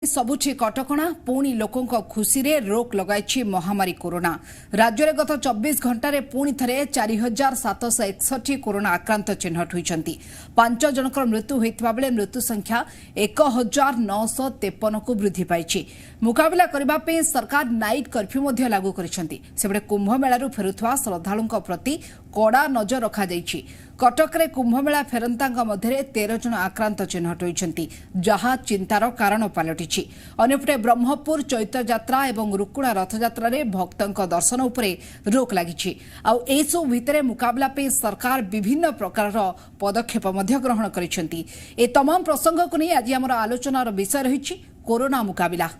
सबुठी कटकणा पुणी लोकों खुशी रे रोक लगाई महामारी कोरोना राज्य में गत 24 घंटे पुणी थे 4761 कोरोना आक्रांत चिन्हट होती 5 जनकर मृत्यु होता बेले मृत्यु संख्या 1953 को वृद्धि पाई। मुकाबला करने सरकार नाइट कर्फ्यू लागू कर कुंभमेलू फेरुवा श्रद्धालुओं प्रति कड़ा नजर रखा कटक रे कुंभमेला फेरंता मध्य 13 जन आक्रांत चिन्हट होती जहाँ चिंतार कारण पलटि। अन्यपटे ब्रह्मपुर चैत्र यात्रा और रुकुणा रथयात्रा रे भक्तों दर्शन उपरे रोक लगी। आसबू भितर मुकाबला पे सरकार विभिन्न प्रकार पदक्षेप ग्रहण करिसेंती। ए तमाम प्रसंग को नहीं आज आम आलोचनार विषय रही कोरोना मुकाबला।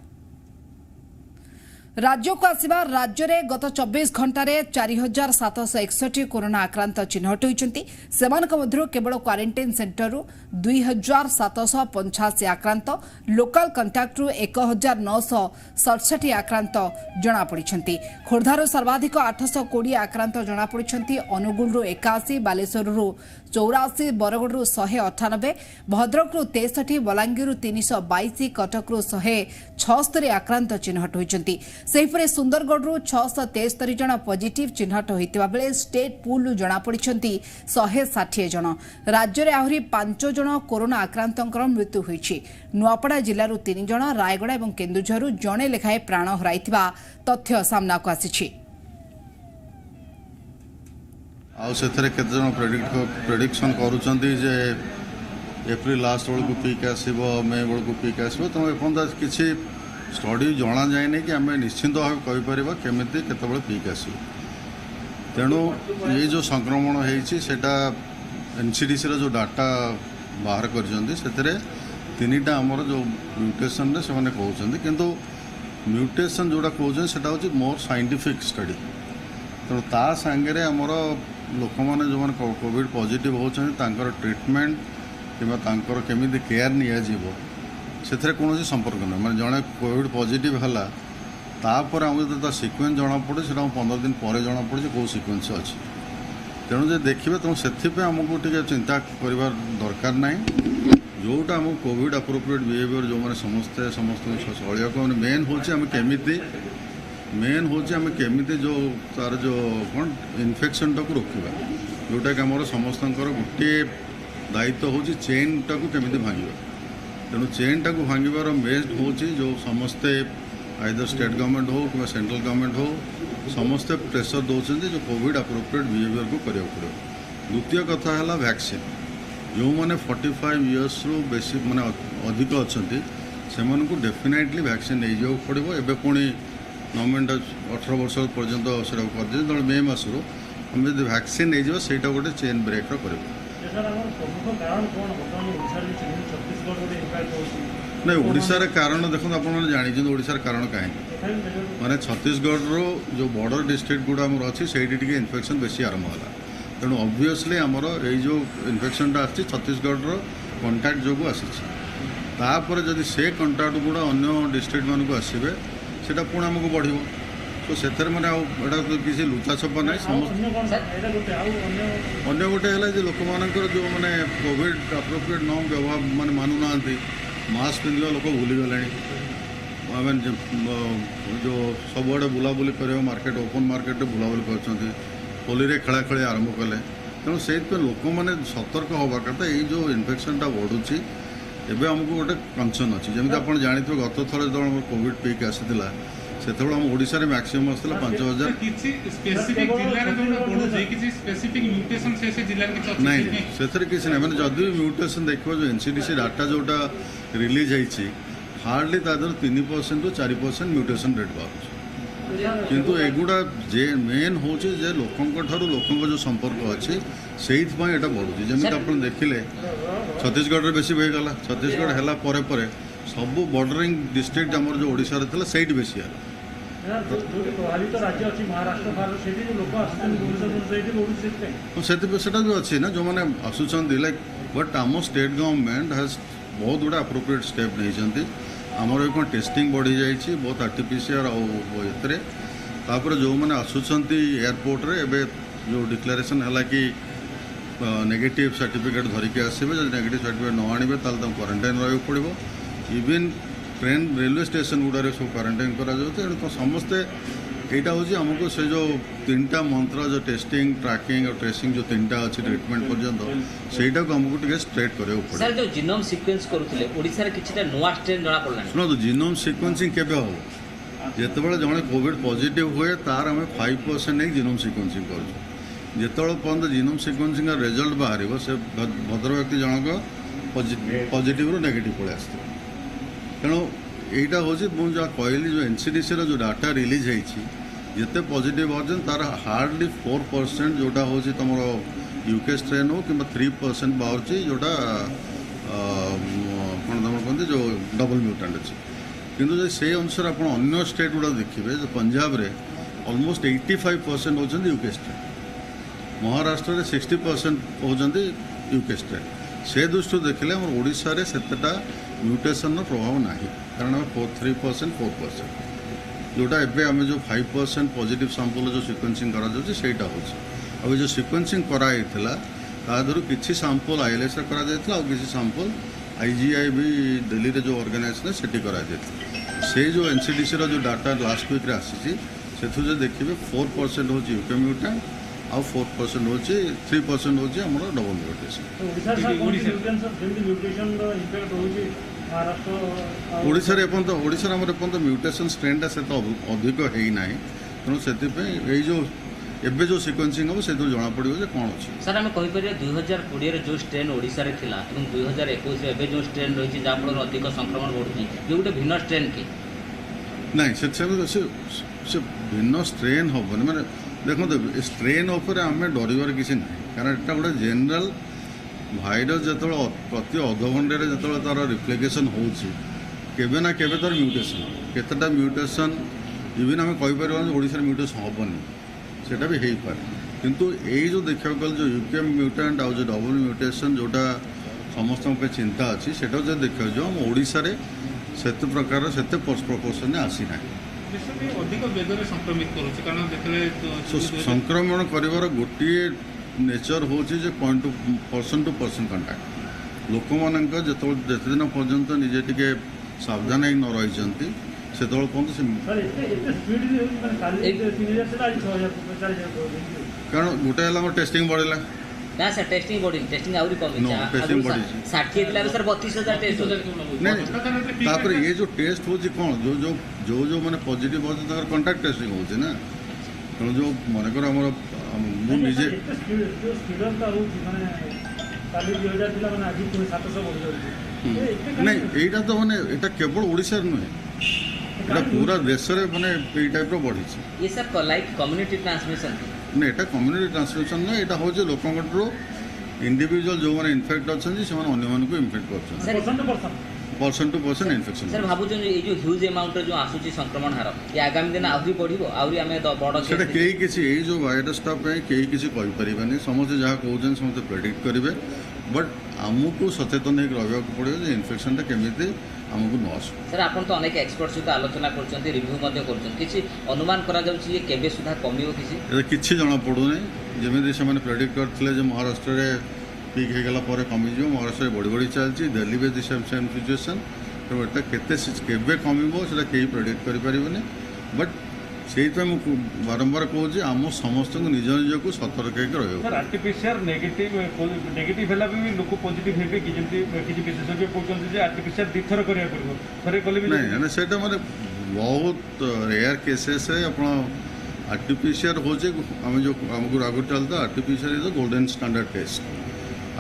राज्य को आसवा राज्य में गत 24 घंटे 4761 कोरोना आक्रांत चिन्हट होती केवल क्वारंटाइन सेंटर 2785 आक्रांत लोकल कंटाक्ट 1967 आक्रांत जमापड़ी। खोर्धार सर्वाधिक 820 आक्रांत जमापड़ी। अनुगुल 81 बालेश्वर 84 बरगढ़ 198 भद्रक 63 बलांगीर 322 कटक 176 आक्रांत चिन्हट होती। सेहिपरि सुंदरगढ़ 673 जन पॉजिटिव चिन्हट होता बेले स्टेट पूल जमापड़ी 160 जन। राज्य में आहरी 5 जन कोरोना आक्रांतों मृत्यु होती। नुआपड़ा जिलूर 3 जन रायगड़ा और केन्दुझर जड़े लेखाएं प्राण हराई तथ्य सामना को आसी। प्रेडिक्शन करुँचे एप्रिल लास्ट बेलू पीक आसो मे बेलू पीक आसो तो एपର୍ଯ୍ୟନ୍ତ किसी स्टडी जना जाए नहीं कि आम निश्चिंत भाव कहीपर केमी केत पीक आसो। तेणु ये जो संक्रमण होटा एनसीडीसी जो डाटा बाहर कर आमर जो म्यूटेशन से कहते किंतु म्यूटेशन जोड़ा कहते से हूँ मोर साइंटिफिक स्टडी। तेणु ता सांगे आमर लोक मैंने जो मैंने कोविड पॉजिटिव होती ट्रिटमेंट कि केमी केयर नि कौन संपर्क ना मैं जड़े कोविड पॉजिटिव है तापर आमको सिक्वेन्स जना पड़े से 15 दिन पर जना पड़े कौ सिक्वेन्स अच्छी। तेणु जो देखिए तेणु से आमको टे चिंता कर दरकार ना जोटा आम कोविड अप्रोप्रिएट बिहेवियर जो मैंने समस्ते समस्त चलिया मेन हूँ आम केमी जो तार जो कौन इन्फेक्शन टाक रोकवा जोटा कि आम समस्त गोटे दायित्व हूँ चेन टाक केमी भांगा। तेणु चेन टाक भांगार मेन हूँ जो समस्ते आइदर स्टेट गवर्नमेंट हो कि सेंट्रल गवर्नमेंट हो समस्ते प्रेसर दौरान जो कोविड अप्रोप्रिएट बिहेवियर को करा पड़ो। द्वितीय कथा है वैक्सीन जो मैंने 45 इयर्स रु बेसी माने अधिक अच्छा से डेफिनेटली वैक्सीन नहीं जाओ पड़ो। एवं पुणी गवर्नमेंट 18 वर्ष पर्यंत से कर मे मसरू आम जो वैक्सीन नहीं जावा से गोटे चेन ब्रेक कर नहीं ओडिशार कारण देखो आप जानी ओडिशार कारण कहीं माने छत्तीसगढ़ जो बॉर्डर डिस्ट्रिक्ट गुड़ा आमर अच्छी से इन्फेक्शन बेसी आरंभ है। तेणु ऑब्वियसली आमर ये जो इन्फेक्शनटा आसी छत्तीसगढ़ कंटाक्ट जो आसीपर जदि से कंटाक्ट गुड़ा अन्य डिस्ट्रिक्ट मान को आसवे से पुणी आमको बढ़ तो से मैंने किसी लुचा छपा ना अन्य गोटे है लोक मान जो मैंने कोविड अप्रोप्रिएट नॉर्म व्यवहार माने मानुना मास्क पिंधा लोक भूलीगले आम जो सबुआड़े बुलाबुली कर मार्केट ओपन मार्केट बुलाबुली कर होली खेला खेली आरंभ कले। तेणु से लोक मैंने सतर्क हवा कथा ये जो इन्फेक्शनटा बढ़ुची एवं आमको गोटे कंसर्न अच्छी जमी आप जानते गत थर जो कोविड पीक आसाला से आम ओडिशा रे मैक्सिमम आसाला 5000 नहीं से किसी ना मैंने जदि भी म्यूटेशन देखो जो एनसीडीसी डाटा जोटा रिलीज होती हार्डली तादर 3% ରୁ 4% म्यूटेशन रेट बाहर किंतु एगुड़ा जे मेन हूँ लोकों जो संपर्क अच्छी से बढ़ुची जमी आप देखिले छत्तीसगढ़ में बेसी होगा छत्तीसगढ़ है सब बॉर्डरिंग डिस्ट्रिक्ट आमर जो ओडिशा रे से बेसी है से जो अच्छी ना जो मैंने आसुँच लाइक बट आम स्टेट गवर्नमेंट हैज बहुत गुड़ा अप्रोप्रिएट स्टेप नहीं आमर कौन टेस्टिंग बढ़ी जाइए बहुत आरटीपीसीआर आपर जो मैंने आसुँच एयरपोर्ट रे एबे जो डिक्लेरेशन है कि नेगेटिव सर्टिफिकेट धरिकी आसवे जब नेगेटिव सर्टिफिकेट न आने क्वारंटाइन रहा पड़ो इवन ट्रेन रेलवे स्टेशन गुड़ारे सब क्वारंटाइन करा तो समस्ते यहाँ हूँ आमको से जो 3टा मंत्र जो टेस्टिंग ट्रैकिंग और ट्रेसिंग जो 3टा अच्छी ट्रिटमेंट पर्यंत सहीटा को आमको टे स्ट्रेट कराया पड़े। सर जो जीनोम सीक्वेंस करूले ओडिसा रे किछटा नुवा स्ट्रेन जणा पड़ला शुणु जीनोम सिक्वेन्सिंग केबे हो जिते जड़े कोविड पॉजिटिव हुए तार आम 5% नहीं जीनोम सिक्वेन्सिंग कर जिते पर्यटन जीनोम सिक्वेन्सिंग रिजल्ट बाहर से भद्र व्यक्ति जनक पॉजिटिव रू नेगेटिव पलि आस तेणु यहाँ हूँ मुझे जहाँ कहली जो एनसीडीसी जो डाटा रिलीज होती जिते पॉजिटिव होती तार हार्डली 4% जोटा हूँ तुम यूके स्ट्रेन हो कि 3% बाहर जोटा कौन तुम कहते जो डबल म्यूटेंट अच्छी किंतु से अनुसार आप अन्य स्टेट गुड़ा देखिए जो पंजाब रे ऑलमोस्ट 85% होती यूके स्ट्रेन महाराष्ट्र में 60% होती यूके स्ट्रेन से दृष्टि देखिले आम ओडिशा रे सेतेटा म्यूटेशन प्रभाव ना कारण 3% 4% जोटा एवं आम जो 5% पॉजिटिव सैंपल जो सिक्वेन्सिंग कराटा हो जो सिक्वेन्सिंग कराई तादर किसी सैंपल आईएलएस किसी सैंपल आईजीआई भी दिल्ली रे जो ऑर्गेनाइजेशन से कराई से जो एनसीडीसी जो डाटा लास्ट वीक आसी से देखिए 4% हूँ यूके म्यूटेंट आउ 4% हूँ 3% हूँ आम डबल म्यूटेशन ओडिशा एपर्यंत म्यूटेशन स्ट्रेनटा से अधिक है तेणु से जो एबे जो सिक्वेन्सिंग हम से जना पड़ो कौन अच्छी सर आम कहीपर 2020 जो स्ट्रेन ओडिशा रे थिला और 2021 एबे जो स्ट्रेन रही जहाँफल अधिक संक्रमण बढ़ुची ये गोटे भिन्न स्ट्रेन कि नहीं से भिन्न स्ट्रेन हेनी मैंने देखो स्ट्रेन उपर आम डर किसी ना कारण एटा गोटे जेनराल भाइरस जो प्रति अधघंटे जो तार रिफ्लिकेसन होबे ना केबे तार म्यूटेशन केतेटा म्यूटेशन इवन आम कहीपर ओडिशा म्यूटेशन हेनी सेटा भी हो पारे किंतु यही जो देखा गल जो यूके म्यूटेंट आउ जो डबल म्यूटेशन जोटा समस्त चिंता अच्छी से देखा जो आम ओडिशा रे सेते प्रकार सेते प्रपोर्शन आसी ना संक्रमण कर गोटे नेचर हूँ पर्सन टू पर्सन कंटाक्ट लोक मान जिते दिन पर्यंत निजे टे सावधान न रही से कारण गोटे टेस्टिंग बढ़ला ना सर टेस्टिंग बॉडी टेस्टिंग आउरी कम नो टेस्टिंग बढ़ी 60 दिला सर 32000 टेस्ट नहीं तापर ये जो टेस्ट हो कौन जो जो जो जो माने पॉजिटिव हो कंटाक्ट टेस्टिंग हो ना तेणु जो मन कर आम निजे नहीं यहाँ तो मैंने यहाँ केवल ओडिशा नुहे यहाँ पूरा देश में माने ये टाइप बढ़ी ये सर लाइक कम्युनिटी ट्रांसमिशन नहीं यहाँ कम्युनिटी ट्रांसमिशन ना यहाँ हूँ लोक इंडिविजुअल जो मैंने इनफेक्ट अच्छा से अन्य इनफेक्ट कर पर्सन टू पर्सन इनफेक्शन सर भावुँ ये जो ह्यूज अमाउंट जो आसूची संक्रमण हार ये आगामी दिन आहरी बढ़ो आहरी आम बड़ से कई किसी यही जो भाइरसटा कई किसी कहीपर समस्त जहाँ कहते समस्त प्रेडिक्ट करेंगे बट आमको सचेतन होगा पड़ो इनफेक्शनटा केमी आमको न आस सर आप तो अनेक एक्सपर्ट सहित आलोचना कर रिव्यू किसी अनुमान कर सुधा कमियो किसी जना पड़ूनी जमी से प्रेडिक्ट करते महाराष्ट्र में पीक होगला कमिज महाराष्ट्र में बढ़ी बढ़ी चलती दिल्ली में दी सेम सिचुएसन तो यहाँ के कमिबो से कहीं प्रेडिक्ट करें बट से बारंबार कहूँ आम समस्त निज निज को सतर्क आरटीपीसीआर नेगेटिव लोक पॉजिटिव हेबे कि किसी विशेषज्ञ कहते आरटीपीसीआर दुईथर नहीं से माने बहुत रेयर केसेस आप आरटीपीसीआर हूँ आम जो आमको आगुरी चलता RTPCR is the golden standard test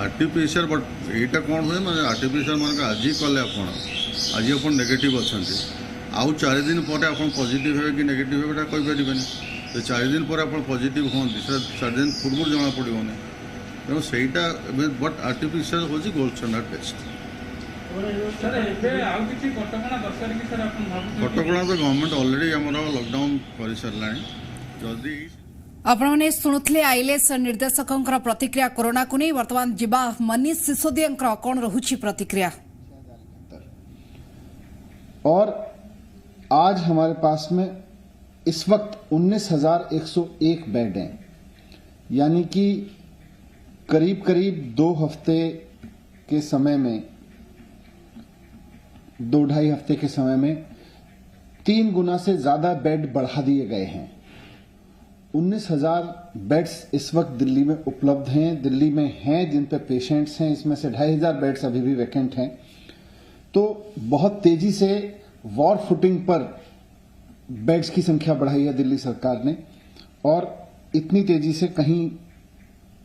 RTPCR but यहाँ कौन हुए मैं आरटीपीसीआर मान आज कले आज आप नेगेटिव अच्छा आउ 4 दिन पर आप पॉजिटिव है कि नेगेटिव है कहींपर तो 4 दिन पर आप पॉजिटिव हमें 4 दिन पूर्व जना पड़ोनी तेणु सहीटा बट आरटीपीसीआर हूँ गोल्ड स्टैंडर्ड टेस्ट कटकणा तो गवर्नमेंट ऑलरेडी आम लॉकडाउन कर सारा जदि आपने शुणुले आईएलएस निर्देशक प्रतिक्रिया कोरोना को नहीं वर्तमान जीवा मनीष सिसोदिया कौन रहुछि प्रतिक्रिया और आज हमारे पास में इस वक्त 19,101 बेड हैं यानी कि करीब करीब 2 हफ्ते के समय में 2-2.5 हफ्ते के समय में 3 गुना से ज्यादा बेड बढ़ा दिए गए हैं। 19,000 बेड्स इस वक्त दिल्ली में उपलब्ध हैं, दिल्ली में हैं जिन पे पेशेंट्स हैं, इसमें से 2,500 बेड्स अभी भी वैकेंट हैं। तो बहुत तेजी से वॉर फुटिंग पर बेड्स की संख्या बढ़ाई है दिल्ली सरकार ने, और इतनी तेजी से कहीं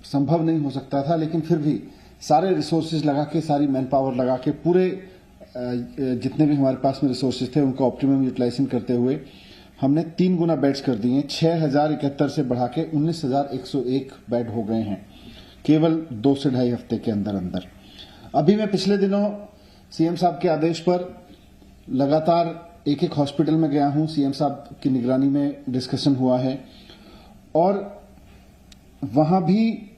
संभव नहीं हो सकता था, लेकिन फिर भी सारे रिसोर्सेज लगा के, सारी मैन पावर लगा के, पूरे जितने भी हमारे पास में रिसोर्सेज थे उनको ऑप्टिमम यूटिलाइजेशन करते हुए हमने 3 गुना बेड्स कर दिए। 6,071 से बढ़ा के 19,101 बेड हो गए हैं केवल 2 से 2.5 हफ्ते के अंदर अंदर। अभी मैं पिछले दिनों सीएम साहब के आदेश पर लगातार एक हॉस्पिटल में गया हूं, सीएम साहब की निगरानी में डिस्कशन हुआ है, और वहां भी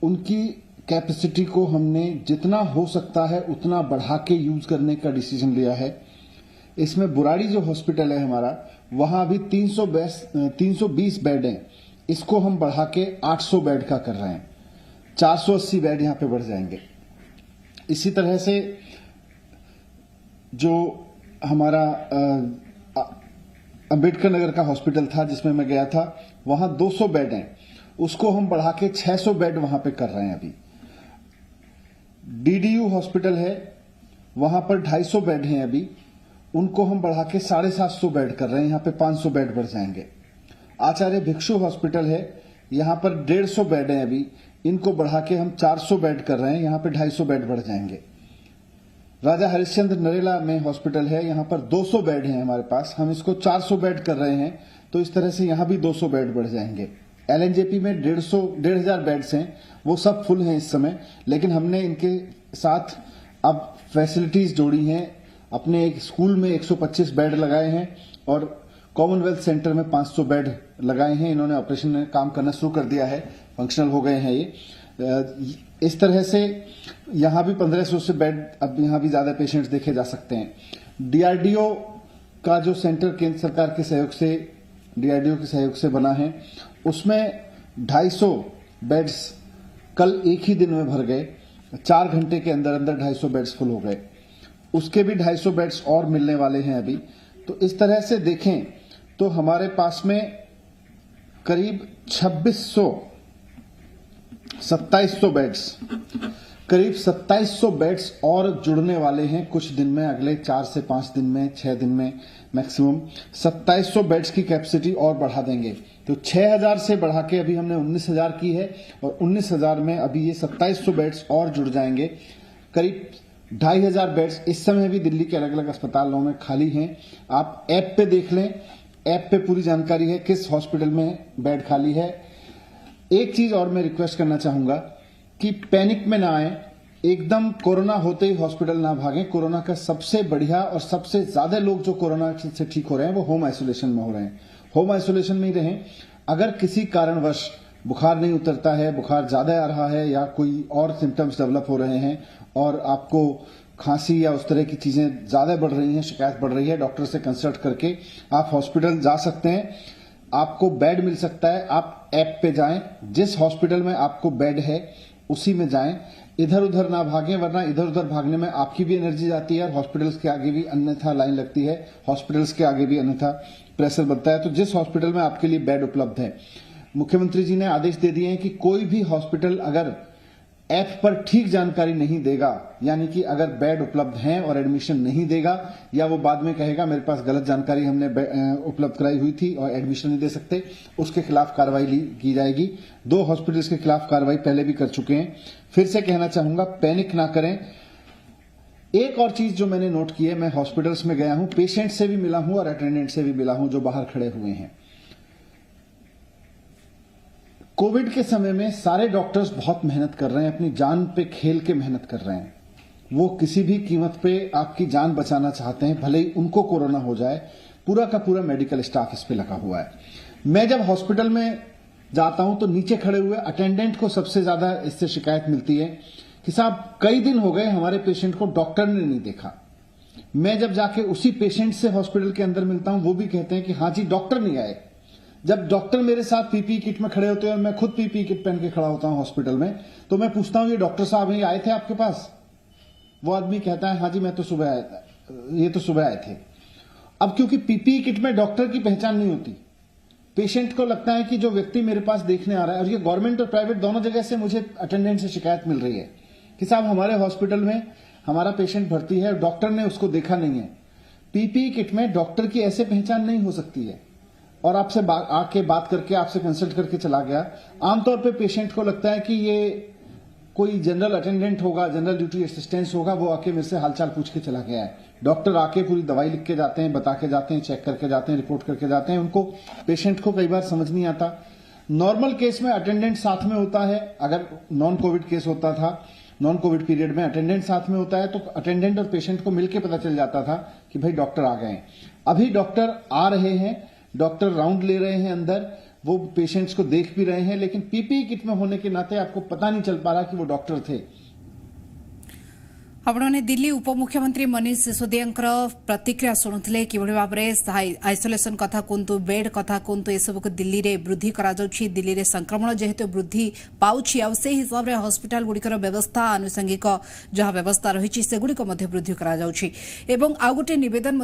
उनकी कैपेसिटी को हमने जितना हो सकता है उतना बढ़ा के यूज करने का डिसीजन लिया है। इसमें बुराड़ी जो हॉस्पिटल है हमारा, वहां अभी 320 बेड हैं, इसको हम बढ़ा के 800 बेड का कर रहे हैं। 480 बेड यहां पे बढ़ जाएंगे। इसी तरह से जो हमारा अंबेडकर नगर का हॉस्पिटल था जिसमें मैं गया था, वहां 200 बेड हैं, उसको हम बढ़ा के 600 बेड वहां पे कर रहे हैं अभी। डीडीयू हॉस्पिटल है, वहां पर 250 बेड हैं अभी, उनको हम बढ़ा के 750 बेड कर रहे हैं, यहां पे 500 बेड बढ़ जाएंगे। आचार्य भिक्षु हॉस्पिटल है, यहां पर 150 बेड हैं अभी, इनको बढ़ा के हम 400 बेड कर रहे हैं, यहां पे 250 बेड बढ़ जाएंगे। राजा हरिश्चंद्र नरेला में हॉस्पिटल है, यहां पर 200 बेड हैं हमारे पास, हम इसको 400 बेड कर रहे हैं, तो इस तरह से यहां भी 200 बेड बढ़ जाएंगे। एलएनजेपी में 1,500 बेड्स हैं, वो सब फुल हैं इस समय, लेकिन हमने इनके साथ अब फैसिलिटीज जोड़ी हैं। अपने एक स्कूल में 125 बेड लगाए हैं और कॉमनवेल्थ सेंटर में 500 बेड लगाए हैं। इन्होंने ऑपरेशन में काम करना शुरू कर दिया है, फंक्शनल हो गए हैं ये। इस तरह से यहां भी 1500 से बेड, अब यहां भी ज्यादा पेशेंट्स देखे जा सकते हैं। डीआरडीओ का जो सेंटर केंद्र सरकार के सहयोग से, डीआरडीओ के सहयोग से बना है, उसमें 250 बेड्स कल एक ही दिन में भर गए। 4 घंटे के अंदर अंदर 250 बेड्स फुल हो गए। उसके भी 250 बेड्स और मिलने वाले हैं अभी। तो इस तरह से देखें तो हमारे पास में करीब 2700 बेड्स, करीब 2700 बेड्स और जुड़ने वाले हैं कुछ दिन में, अगले 4 से 5 दिन में, 6 दिन में मैक्सिमम 2700 बेड्स की कैपेसिटी और बढ़ा देंगे। तो 6,000 से बढ़ा के अभी हमने 19,000 की है, और 19,000 में अभी ये 2700 बेड्स और जुड़ जाएंगे। करीब 2,500 बेड्स इस समय भी दिल्ली के अलग अलग अस्पतालों में खाली हैं। आप ऐप पे देख लें, ऐप पे पूरी जानकारी है किस हॉस्पिटल में बेड खाली है। एक चीज और मैं रिक्वेस्ट करना चाहूंगा कि पैनिक में ना आए, एकदम कोरोना होते ही हॉस्पिटल ना भागें। कोरोना का सबसे बढ़िया और सबसे ज्यादा लोग जो कोरोना से ठीक हो रहे हैं वो होम आइसोलेशन में हो रहे हैं। होम आइसोलेशन में ही रहें। अगर किसी कारणवश बुखार नहीं उतरता है, बुखार ज्यादा आ रहा है, या कोई और सिम्टम्स डेवलप हो रहे हैं और आपको खांसी या उस तरह की चीजें ज्यादा बढ़ रही हैं, शिकायत बढ़ रही है, डॉक्टर से कंसल्ट करके आप हॉस्पिटल जा सकते हैं। आपको बेड मिल सकता है। आप ऐप पे जाएं, जिस हॉस्पिटल में आपको बेड है उसी में जाएं, इधर उधर ना भागें, वरना इधर उधर भागने में आपकी भी एनर्जी जाती है और हॉस्पिटल्स के आगे भी अन्यथा लाइन लगती है, हॉस्पिटल्स के आगे भी अन्यथा प्रेशर बनता है। तो जिस हॉस्पिटल में आपके लिए बेड उपलब्ध है, मुख्यमंत्री जी ने आदेश दे दिए हैं कि कोई भी हॉस्पिटल अगर ऐप पर ठीक जानकारी नहीं देगा, यानी कि अगर बेड उपलब्ध हैं और एडमिशन नहीं देगा, या वो बाद में कहेगा मेरे पास गलत जानकारी हमने उपलब्ध कराई हुई थी और एडमिशन नहीं दे सकते, उसके खिलाफ कार्रवाई की जाएगी। 2 हॉस्पिटल्स के खिलाफ कार्रवाई पहले भी कर चुके हैं। फिर से कहना चाहूंगा, पैनिक ना करें। एक और चीज जो मैंने नोट की है, मैं हॉस्पिटल्स में गया हूं, पेशेंट से भी मिला हूं और अटेंडेंट से भी मिला हूं जो बाहर खड़े हुए हैं। कोविड के समय में सारे डॉक्टर्स बहुत मेहनत कर रहे हैं, अपनी जान पे खेल के मेहनत कर रहे हैं। वो किसी भी कीमत पे आपकी जान बचाना चाहते हैं, भले ही उनको कोरोना हो जाए। पूरा का पूरा मेडिकल स्टाफ इस पे लगा हुआ है। मैं जब हॉस्पिटल में जाता हूं तो नीचे खड़े हुए अटेंडेंट को सबसे ज्यादा इससे शिकायत मिलती है कि साहब कई दिन हो गए हमारे पेशेंट को डॉक्टर ने नहीं देखा। मैं जब जाके उसी पेशेंट से हॉस्पिटल के अंदर मिलता हूं, वो भी कहते हैं कि हाँ जी डॉक्टर नहीं आए। जब डॉक्टर मेरे साथ पीपीई किट में खड़े होते हैं और मैं खुद पीपीई किट पहन के खड़ा होता हूं हॉस्पिटल में, तो मैं पूछता हूं ये डॉक्टर साहब ये आए थे आपके पास? वो आदमी कहता है हाँ जी मैं तो सुबह आया था। ये तो सुबह आए थे। अब क्योंकि पीपीई किट में डॉक्टर की पहचान नहीं होती, पेशेंट को लगता है कि जो व्यक्ति मेरे पास देखने आ रहा है, और ये गवर्नमेंट और प्राइवेट दोनों जगह से मुझे अटेंडेंट से शिकायत मिल रही है कि साहब हमारे हॉस्पिटल में हमारा पेशेंट भर्ती है, डॉक्टर ने उसको देखा नहीं है। पीपीई किट में डॉक्टर की ऐसे पहचान नहीं हो सकती है, और आपसे आके बात करके आपसे कंसल्ट करके चला गया। आमतौर पे पेशेंट को लगता है कि ये कोई जनरल अटेंडेंट होगा, जनरल ड्यूटी असिस्टेंट होगा, वो आके मेरे से हालचाल पूछ के चला गया है। डॉक्टर आके पूरी दवाई लिख के जाते हैं, बता के जाते हैं, चेक करके जाते हैं, रिपोर्ट करके जाते हैं। उनको पेशेंट को कई बार समझ नहीं आता। नॉर्मल केस में अटेंडेंट साथ में होता है, अगर नॉन कोविड केस होता था, नॉन कोविड पीरियड में अटेंडेंट साथ में होता है, तो अटेंडेंट और पेशेंट को मिलकर पता चल जाता था कि भाई डॉक्टर आ गए हैं। अभी डॉक्टर आ रहे हैं, डॉक्टर राउंड ले रहे हैं अंदर, वो पेशेंट्स को देख भी रहे हैं, लेकिन पीपीई किट में होने के नाते आपको पता नहीं चल पा रहा कि वो डॉक्टर थे। आपने दिल्ली उपमुख्यमंत्री मनीष सिसोदिया प्रतिक्रिया शुणुते कि भाव में आइसोलेशन कथा कहतु, बेड कथा कहतु, एसबू को दिल्ली में वृद्धि दिल्ली में संक्रमण जेहेतु वृद्धि पाउछि से हिसाब से हॉस्पिटल गुड़िकर व्यवस्था आनुषंगिक जहाँ व्यवस्था रही सेगुड़िक वृद्धि एवं आउ गोटे नवेदन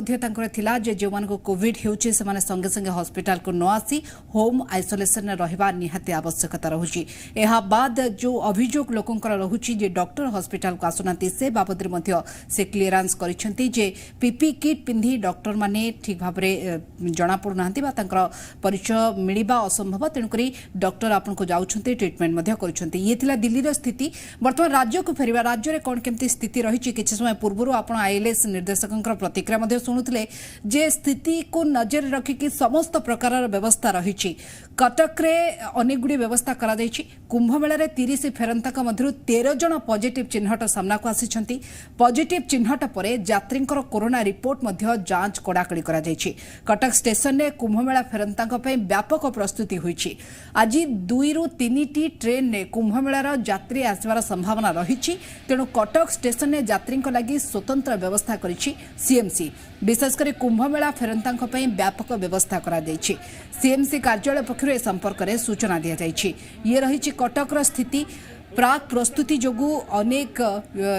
जो मानक कोविड होउछि सेमाने संगे संगे हॉस्पिटल को न आसी होम आइसोलेशन रहिबा निहाती आवश्यकता रहुछि। एहा बाद जो अभियोग लोकंकर रहुछि जे डॉक्टर हॉस्पिटल को आसुनांती से से क्लीयरेंस करिसेंती जे पीपी किट पिंधी डॉक्टर माने ठीक भाव में जना पड़ू नांती बा तांकर परिचय मिलिबा असंभव, तेणुकरी डॉक्टर आपन को जाउछंती ट्रीटमेंट मध्ये करिसेंती। ये थिला दिल्ली रो स्थिति। वर्तमान राज्य को फेरिबा, राज्य रे कोन केमती स्थिति रहिछि किछि समय पूर्वरु आपण आईएलएस निर्देशकंकर प्रतिक्रिया मध्ये सुनुतले जे स्थिति को नजर रखि कि समस्त प्रकार व्यवस्था रहिछि। कटक रे अनेक गुडी व्यवस्था करा दैछि। कुंभ मेला रे 30 फेरंताक मध्यरु 13 जन पॉजिटिव चिन्हट सामना को आसिछंती। पॉजिटिव चिन्हट परे यात्रींकर कोरोना रिपोर्ट मध्य जांच कड़ाकड़ी करा जायछि। कटक स्टेशन ने कुंभमेला फेरंतांक पई व्यापक प्रस्तुति होईछि। आज 2 ରୁ 3टी ट्रेन ने कुंभमेलार यात्री आसबार संभावना रहिछि, तेणु कटक स्टेशन ने यात्रींक लागि स्वतंत्र व्यवस्था करिछि सीएमसी। विशेषकर कुंभमेला फेरंतांक पई व्यापक व्यवस्था करा जायछि। सीएमसी कार्यालय पक्षरु ए संपर्क में सूचना दिया जायछि। ये रहिछि कटकर स्थिति। प्राक प्रस्तुति जोगु अनेक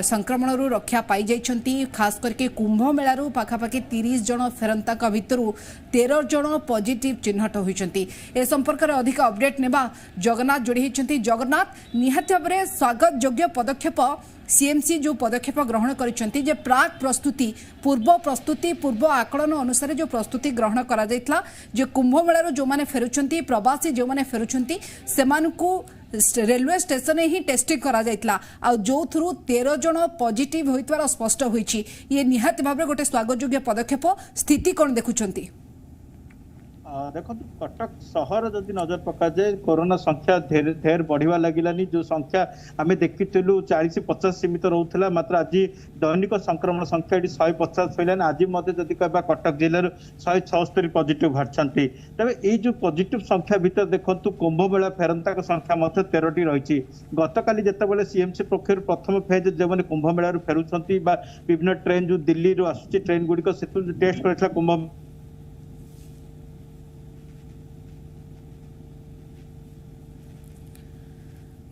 संक्रमण रक्षा पाई जाइछंती। खास करके कुंभ मेलारू पाखापाखि 30 जन फेरंताक भितरु 13 जन पॉजिटिव चिन्हट होइछंती। ए संपर्क में अधिक अपडेट नेबा जगन्नाथ जोड़ी होइछंती। जगन्नाथ, निहाती भाव में स्वागत योग्य पदक्षेप सीएमसी जो पदक्षेप ग्रहण करिसेंती जे प्राक प्रस्तुति पूर्व आकलन अनुसार जो प्रस्तुति ग्रहण करा जायतला जे कुंभ मेलारू जो माने फेरुछंती, प्रवासी जो माने फेरुछंती सेमानकु रेलवे स्टेशन ही टेस्टिंग करा जायतला, आ जो थ्रू 13 जन पॉजिटिव होइतवार स्पष्ट होईछि। ये निहाती भाव में गोटे स्वागत योग्य पदक्षेप। स्थिति कोन देखुछंती? देखो कटक सहर जदि नजर पका जाए कोरोना संख्या ढेर बढ़िया लगलानी। जो संख्या आम देखिलु 40-50 सीमित रोला, मात्र आज दैनिक संक्रमण संख्या 150 होलानी। आज जदि कह कटक जिले 176 पॉजिटिव बाहरी। तेज ये जो पॉजिटिव संख्या भीतर देखु कुंभमेला फेरंता संख्या 13टी रही। गतकाली जितेबाला सीएमसी पक्षर प्रथम फेज जो मैंने कुंभमेला फेरुंट विभिन्न ट्रेन जो दिल्ली आसूँ ट्रेन गुड़िक से टेस्ट कर कुंभ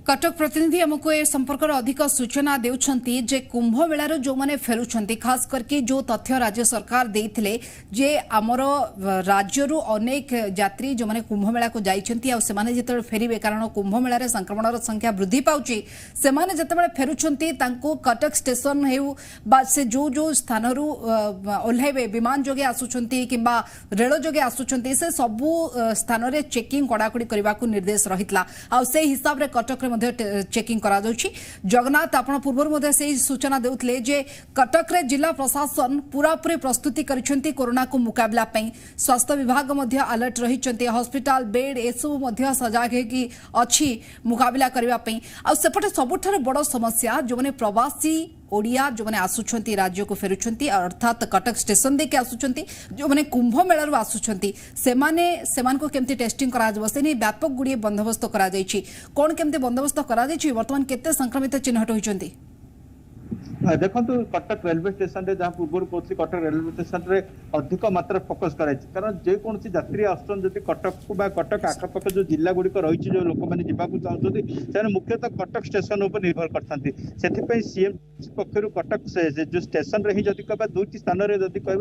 कटक प्रतिनिधि हमको ए संपर्क अधिक सूचना देउछंती जे कुंभ मेलार जो माने फेरुछंती, खास करके जो तथ्य राज्य सरकार देइथिले जे हमर राज्यरु अनेक यात्री जो माने कुंभ मेला को जाइछंती आ से माने जेतबे फेरिबे, कारण कुंभ मेला रे संक्रमणर संख्या वृद्धि पाउची, से माने जेतबे फेरुछंती तांको कटक स्टेशन हेउ बा से जो स्थानरु ओल्हेबे विमान जोगे आसुछंती किबा रेल जोगे आसुछंती से सबु स्थान रे चेकिंग कड़ाकड़ी करबा को निर्देश रहितला। आ से हिसाब रे कटक रे चेकिंग करा जाउछि। जगन्नाथ, आपण पूर्व से सूचना देउतले जे कटक रे जिला प्रशासन पूरापूरी प्रस्तुति करिसेंती कोरोना को मुकाबला पई। स्वास्थ्य विभाग मध्य अलर्ट रहिसेंती, हॉस्पिटल बेड एसबू मध्य सजाग है कि अच्छी मुकाबला करबा पई। आ सेपटे सबुठार बड़ समस्या जो माने प्रवासी ओडिया जो माने आसुछंती राज्य को फेरुछंती, अर्थात कटक स्टेशन देके आसुछंती, जो माने कुंभ मेलारू आसुछंती सेमान को केमती टेस्टिंग करा जबो से नै व्यापक गुडी बंदोबस्त करा जायछि। कोन केमती बंदोबस्त करा जायछि? वर्तमान केते संक्रमित चिन्हट होइछंती? देखो कटक रेलवे स्टेशन रे जहाँ पूर्व कहती कटक रेलवे स्टेशन रे अधिक मात्रा फोकस कराई कारण जेकोसी यात्री आसुन जदि कटक को कटक आखपाख जो जिला गुड़िक रही जो लोक मैंने जावाक चाहते से मुख्यतः कटक स्टेशन उपर निर्भर करते से सीएम पक्षर कटक जो स्टेशन रे ही जदि कह दुईटी स्थान में जदि कह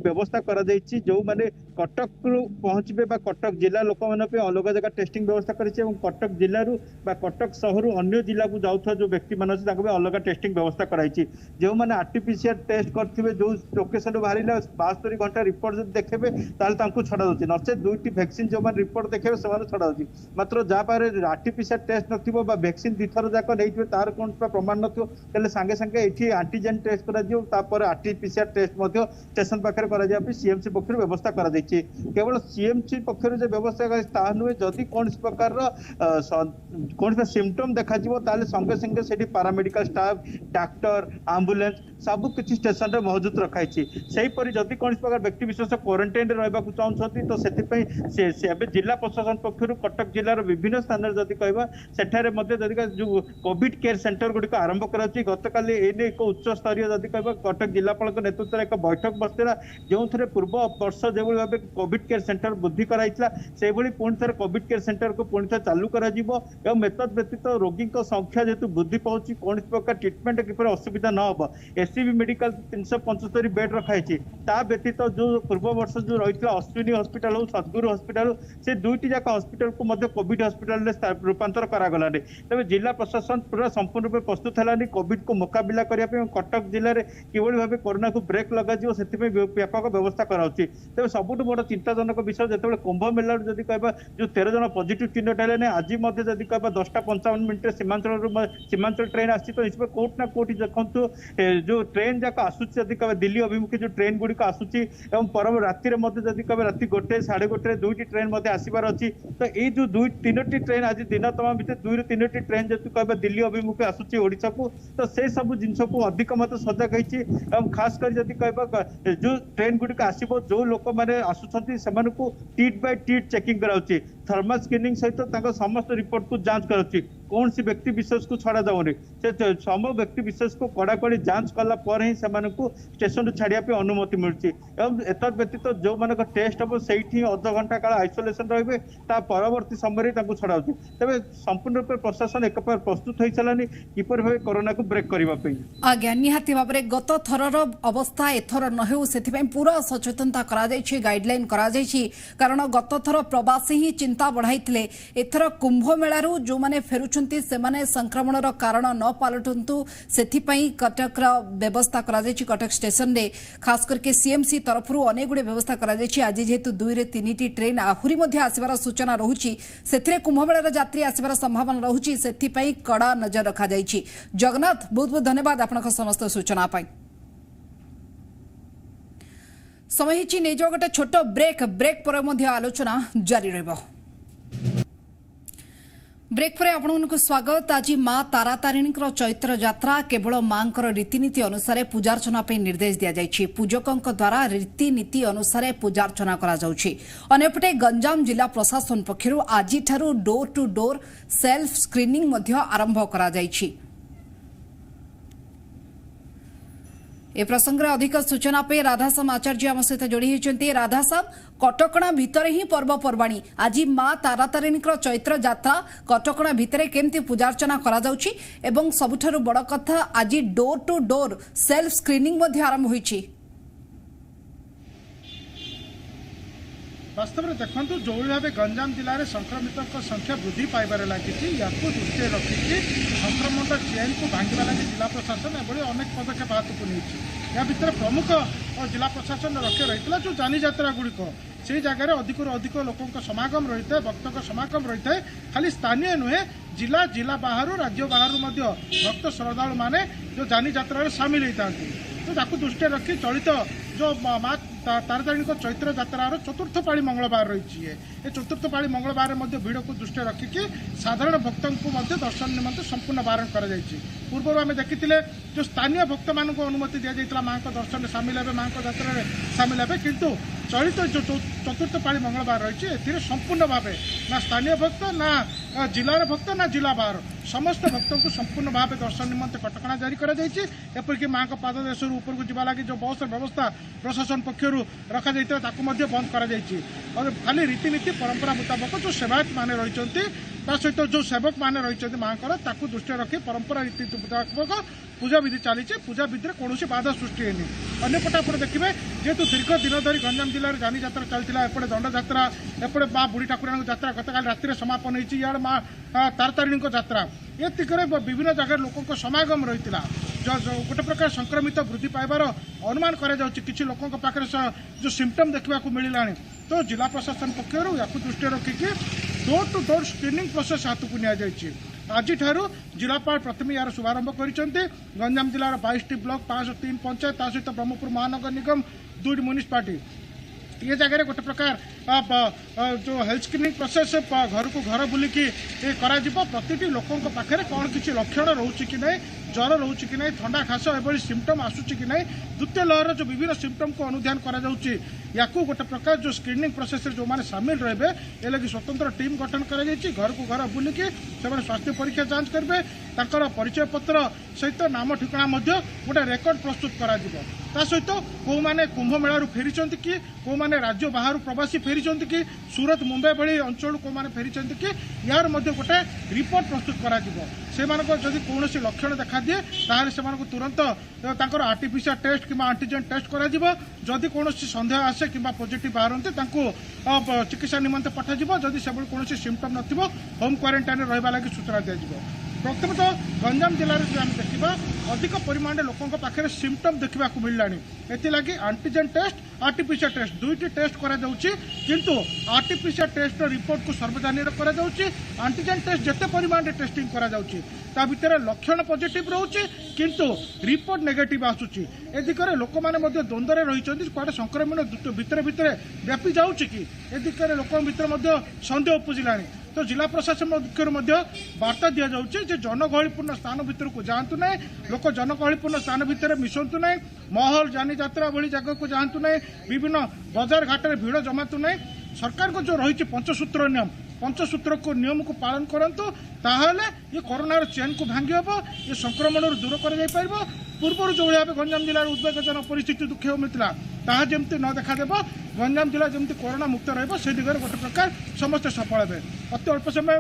व्यवस्था कर जो मैंने कटक पहुंचे कटक जिला लोक मैंने अलग जगह टेस्टिंग व्यवस्था कर कटक जिलू कटक सहर अन्य जिला को जाऊा जो व्यक्ति मान अलग टेस्टिंग व्यवस्था कराई जो मैंने आरटीपीसीआर टेस्ट करते जो लोकेशन बाहर 72 घंटा रिपोर्ट जब देखेबे छड़ा दे नचे दुईटी वैक्सीन जो मैंने रिपोर्ट देखेबे से छड़ा दे मात्र जहाँ पारे आरटीपीसीआर टेस्ट नथिबो बा वैक्सीन दिथर जाक नहीं तार कौन प्रमाण नथिबो तेले सांगे सांगे एठी एंटीजेन टेस्ट करा दियो तापर आरटीपीसीआर टेस्ट मध्य स्टेशन पाखरे करा जाय सीएमसी पक्षर व्यवस्था करा दैछि केवल सीएमसी पक्षर जो व्यवस्था करा ता नुहे जदि कौन प्रकार कौन सिम्पटम देखा जिवो ताले संगे संगे सेठी पैरामेडिकल स्टाफ डाक्टर एम्बुलेंस सब किसी स्टेशन रे मौजूद रखाई सेहीपरि जदि कौन प्रकार व्यक्ति विशेष क्वारंटाइन रे रहबाकू चाहछथि तो से जिला प्रशासन पक्षर कटक जिलार विभिन्न स्थान में जदि कहबा सेठारे मध्ये जदि जो कोविड केयर सेंटर गुड़िक आरंभ कराची गतकाली एने एक उच्च स्तरीय जदि कहबा कटक जिलापाल नेतृत्व एक बैठक बसला जो थे पूर्व वर्ष जो भाव कोविड केयर सेंटर वृद्धि कराइला से पुणी थे कोविड केयर सेंटर को पुणी थे चालू करा एतद व्यतीत रोगी संख्या जेहेतु वृद्धि पाँच कौन प्रकार ट्रिटमेंट किपर असुविधा न हो एससीबी मेडिकल 375 बेड रखाई ता व्यतीत जो पूर्व वर्ष जो रही अश्विनी हॉस्पिटल हो सद्गुरु हॉस्पिटल से दुईटी जाक हॉस्पिटल को मध्य कोविड हॉस्पिटल रूपांतर करागलानी तेज जिला प्रशासन पूरा संपूर्ण रूप प्रस्तुत है कोविड को मुकाबिला करने कटक जिले में किभली भाव कोरोना को ब्रेक लगा से व्यापक व्यवस्था कराऊँगी तेज सबुठ बड़ चिंताजनक विषय जो कुंभ मेला जदि कह जो 13 जन पॉजिटिव चिन्हट है आज जदि कह 10:55 सीमांचल ट्रेन आसी तो निश्चित कोर्ट ना कोर्ट देखु जो ट्रेन जाक आसूची जदि कह दिल्ली अभिमुखी जो ट्रेन गुड़िक आसूची परम राति जदि कह राति 1 साढ़े 1 दुईटी ट्रेन आसबार अच्छी तो ये जो 2-3टी ट्रेन आज दिन तमाम भितर 2-3टी ट्रेन जदि कह दिल्ली अभिमुखी आसूची ओडिशा को तो से सब जिनस को अधिक मत सजग होती खास कर जदि कह जो ट्रेन गुड़िक आसो जो लोक मैंने आसुँच से टीट बाय टीट चेकिंग कराऊँगी थर्मल स्क्रीनिंग सहित समस्त रिपोर्ट को जांच कराऊँगी कौन सी व्यक्ति विशेष को छड़ा जाऊनी से सब व्यक्ति विशेष को कड़ाकड़ी जांच कला ही स्टेशन छाड़िया अनुमति मिलूँ एवं एत व्यतीत जो मान टेस्ट हम से अध घंटा काल आइसोलेसन रे परवर्ती समय छड़ा तेज संपूर्ण रूप प्रशासन एक प्रस्तुत हो सारानी किपर भाव कोरोना को ब्रेक करने आज्ञा निहाती भाव में गत थरर अवस्था एथर न हो से पूरा सचेतनता गाइडलाइन कारण गत थर प्रवासी ही चिंता बढ़ाई एथर कुंभ मेलू जो मैंने फेरुछंती से माने संक्रमणर कारण न पालटंतु सेथिपई कटक व्यवस्था करा कटक स्टेशन रे खास करके सीएमसी तरफ अनेक गुड़े व्यवस्था करा आज जेहेतु 2-3टी ट्रेन आहुरी आसबार सूचना रहुची सेथिरे कुंभमेलार यात्री आसबार संभावना रहुची सेथिपई कड़ा नजर रखा जायछि। जगन्नाथ बहुत बहुत धन्यवाद आपनका समस्त सूचना पाई। समय हिची नै जो गोटे छोट ब्रेक पर मध्य आलोचना जारी रहबो। ब्रेक पर आपको स्वागत। आज मां तारातारिणी चैत्र यात्रा केवल मां रीतिनीति अनुसार पूजार्चना निर्देश दि जाएगी। पूजकों द्वारा रीतिनीति अनुसार पूजार्चना करपटे गंजाम जिला प्रशासन पक्षर आज door to door self screening आरंभ करा ए प्रसंग में अधिक सूचना पे राधाश्याम आचार्य आम सहित जोड़ी होती। राधाश्याम कटकणा भितर ही पर्वपर्वाणी आज मां तारातारिणी चैत्र यात्रा कटकणा भितर केमती पूजार्चना करा जाउछि एवं सबुठारु बड़ कथा आज door to door self screening आरंभ होइछि। वास्तव में देखो जो भाव गंजाम जिले में संक्रमित संख्या वृद्धि पाइबार लगी दृष्टि रखिकी संक्रमण चेन को भांगा लगी जिला प्रशासन एभली अनेक पदक्षेप हाथ को नहीं। या भितर प्रमुख जिला प्रशासन लक्ष्य रही जो जानी यात्रा गुड़िक से जगह अधिक अधिक लोकों समागम रही है भक्तों समागम रही है। खाली स्थानीय नुहे जिला जिला बाहर राज्य बाहर भक्त श्रद्धालु माने जो जानी यात्रा सामिल होता तो ताकू दृष्टि रखी चलित जो माँ तारातारिणी चैत्र यात्रार चतुर्थ पाली मंगलवार रही है। चतुर्थ पाली मंगलवार भिड़ को दृष्टि रखिकी साधारण भक्तों को दर्शन निमंते संपूर्ण बारण कर पूर्व आम देखी जो स्थानीय भक्त मान अनुमति दि जाता माँ दर्शन में सामिल हे माँ यात्रा सामिल हे किंतु चलित जो चतुर्थ पाली मंगलवार रही है संपूर्ण भाव ना स्थानीय भक्त ना जिलार भक्त ना जिला बाहर समस्त भक्तों को संपूर्ण भाव दर्शन निमंते कटकणा जारी करपरिक माँ का पाद देश ऊपर को जावा लगी जो बस व्यवस्था प्रशासन पक्षर रखा बंद कर खाली रीतिनीति परंपरा मुताबक जो सेवायत मैंने रही सहित जो सेवक मैंने रही माँ को दृष्टि रखी परंपरा रीति मुताबक पूजा विधि चली पूजा विधि में कौन बाधा सृष्टि होनी अंपटे आप देखिए जेहेतु दीर्घ दिन धरी गंजाम जिले में जानी यात्रा चलता एपटे दंड यात्रा एपटे माँ बुढ़ी ठाकुराणी यात्रा गतकाल राति समापन होती इे माँ तारतारिणी यात्रा ये दिगरे विभिन्न जगह लोकों समागम रही गोटे प्रकार संक्रमित वृद्धि पाइबार अनुमान किसी लोकों पाखे जो सिम्पटम देखा मिलला तो जिला प्रशासन पक्षर या दृष्टि रखिकी door to door screening process हाथ को नि आज जिलापाल प्रथम यार शुभारंभ कर गंजाम जिलार 22टी ब्लॉक 503 पंचायत सहित ब्रह्मपुर महानगर निगम 2टी म्युनिसिपालिटी ये जगह गोटे प्रकार जो हेल्थ स्क्रीनिंग प्रोसेस घर को घर बुलिकी प्रति लोकों पाखे कौन किसी लक्षण रोचे कि नहीं ज्वर रोचे कि नहीं ठंडा खास एभली सिम्पटम आसूची कि नहीं द्वितीय लहर जो विभिन्न सिम्पटम को अनुधान या गोटे प्रकार जो स्क्रीनिंग प्रोसेस जो मैंने सामिल रहे ए लगी स्वतंत्र टीम गठन कर घर को घर बुलिकी से स्वास्थ्य परीक्षा जांच करेंगे परिचय पत्र सहित नाम ठिकाना गोटे रेकर्ड प्रस्तुत कर सहित कौ मैंने कुंभ मेलू फेरी कि कौ मैंने राज्य बाहर प्रवासी फेरी कि सूरत मुंबई भली अंचल कौ मैंने फेरी कि यार गोटे रिपोर्ट प्रस्तुत कर कौन लक्षण देखा दिए ताहले से तुरंत आर्टिफिशियल टेस्ट कि आंटीजेन टेस्ट करा कौन सन्देह आसे कि पॉजिटिव बाहर चिकित्सा निमंते पठाଯିव जदि से कौन सिम्पटम नथिबो होम क्वारंटाइन रहा लगी सूचना दिज्व प्रथम तो गंजाम जिले में आम देखा अधिक परिमाण लोकों पाखे सिम्पटम देखा मिलला एथिलागि आंटीजेन टेस्ट आर्टिफिशियल टेस्ट दुईटी टेस्ट किंतु आर्टिफिशियल टेस्ट रिपोर्ट को सार्वजनिक आंटीजेन टेस्ट जिते परिमाण टेस्टिंग ता भितर लक्षण पॉजिटिव रोचे किंतु रिपोर्ट नेगेटिव आसूची ए दिगरे लोक मैंने द्वंद्व रही कड़े संक्रमण भितर भितर व्यापी जाऊँगी कि ए दिगरे लोक भितर सन्देह उपजिला तो जिला प्रशासन पक्षर वार्ता दि जाऊँगी जनगहलीपूर्ण स्थान भितर को जातु ना लोक जनगहलीपूर्ण स्थान भितर मिशंतु ना महल जानी यात्रा भली जगह को जातु ना विभिन्न बजार घाट में भिड़ जमातु ना सरकार को जो रही पंचसूत्र नियम पंचसूत्र को नियम को पालन करंतु ताहले ये कोरोनार चेन को भांगी हम ये संक्रमण दूर कर पूर्व जो भाव गंजाम जिलार उद्वेगजनक परिस्थिति दुखे मिलता ताहा जमती न देखादेव गंजाम जिला जमती कोरोना मुक्त रही दिगरे गोटे प्रकार समस्त सफल हे अति अल्प समय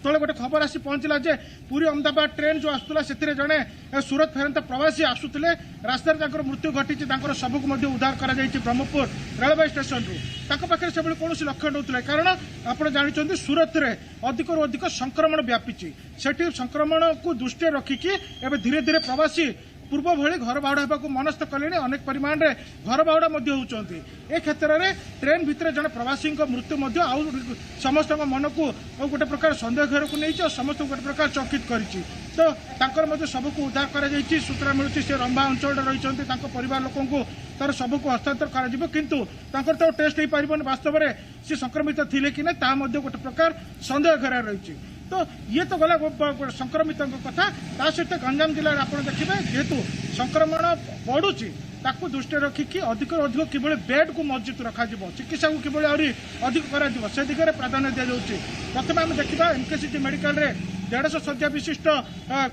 तले गोटे खबर आसी पहुंचला जे पुरी अहमदाबाद ट्रेन जो आसूला से जड़े सूरत फेरंता प्रवासी आसुले रास्तार मृत्यु घटी शव को उद्धार कर ब्रह्मपुर रेलवे स्टेशन रु पाखे से कौन लक्षण नौते कारण आप जानते सूरत में अधिक अधिक संक्रमण व्यापी से संक्रमण को दृष्टि रखिकी एवं धीरे धीरे प्रवासी पूर्व भली घर बाहुड़ा होगा मनस्थ कले अनेक परिमाण में घर बाहुड़ा होती ए क्षेत्र में ट्रेन भितर जड़े प्रवासी मृत्यु आउ समस्त मन को गोटे प्रकार सन्देह घर को नहीं समस्त गोटे प्रकार चकित कर शव को उद्धार कर सूचना मिलूँ से रंभा अंचल रही परिवार लोक तार शव को हस्तांतर कर तो टेस्ट हो पार वास्तव में सी संक्रमित थे कि नहीं गोटे प्रकार सन्देह घर रही तो ये तो गला संक्रमित कथा ता सहित गंजाम जिले में आप देखिए जेहेतु संक्रमण बढ़ुची ताकू दृष्टि रखिकी अधिक अधिक किभली बेड को मजबूत रखा चिकित्सा को किभली आहरी अधिक कर दिगरे प्राधान्य दि जाऊँगी प्रथम आम देखा एमकेसीजी मेडिकल रे 150 शଯ୍ୟା विशिष्ट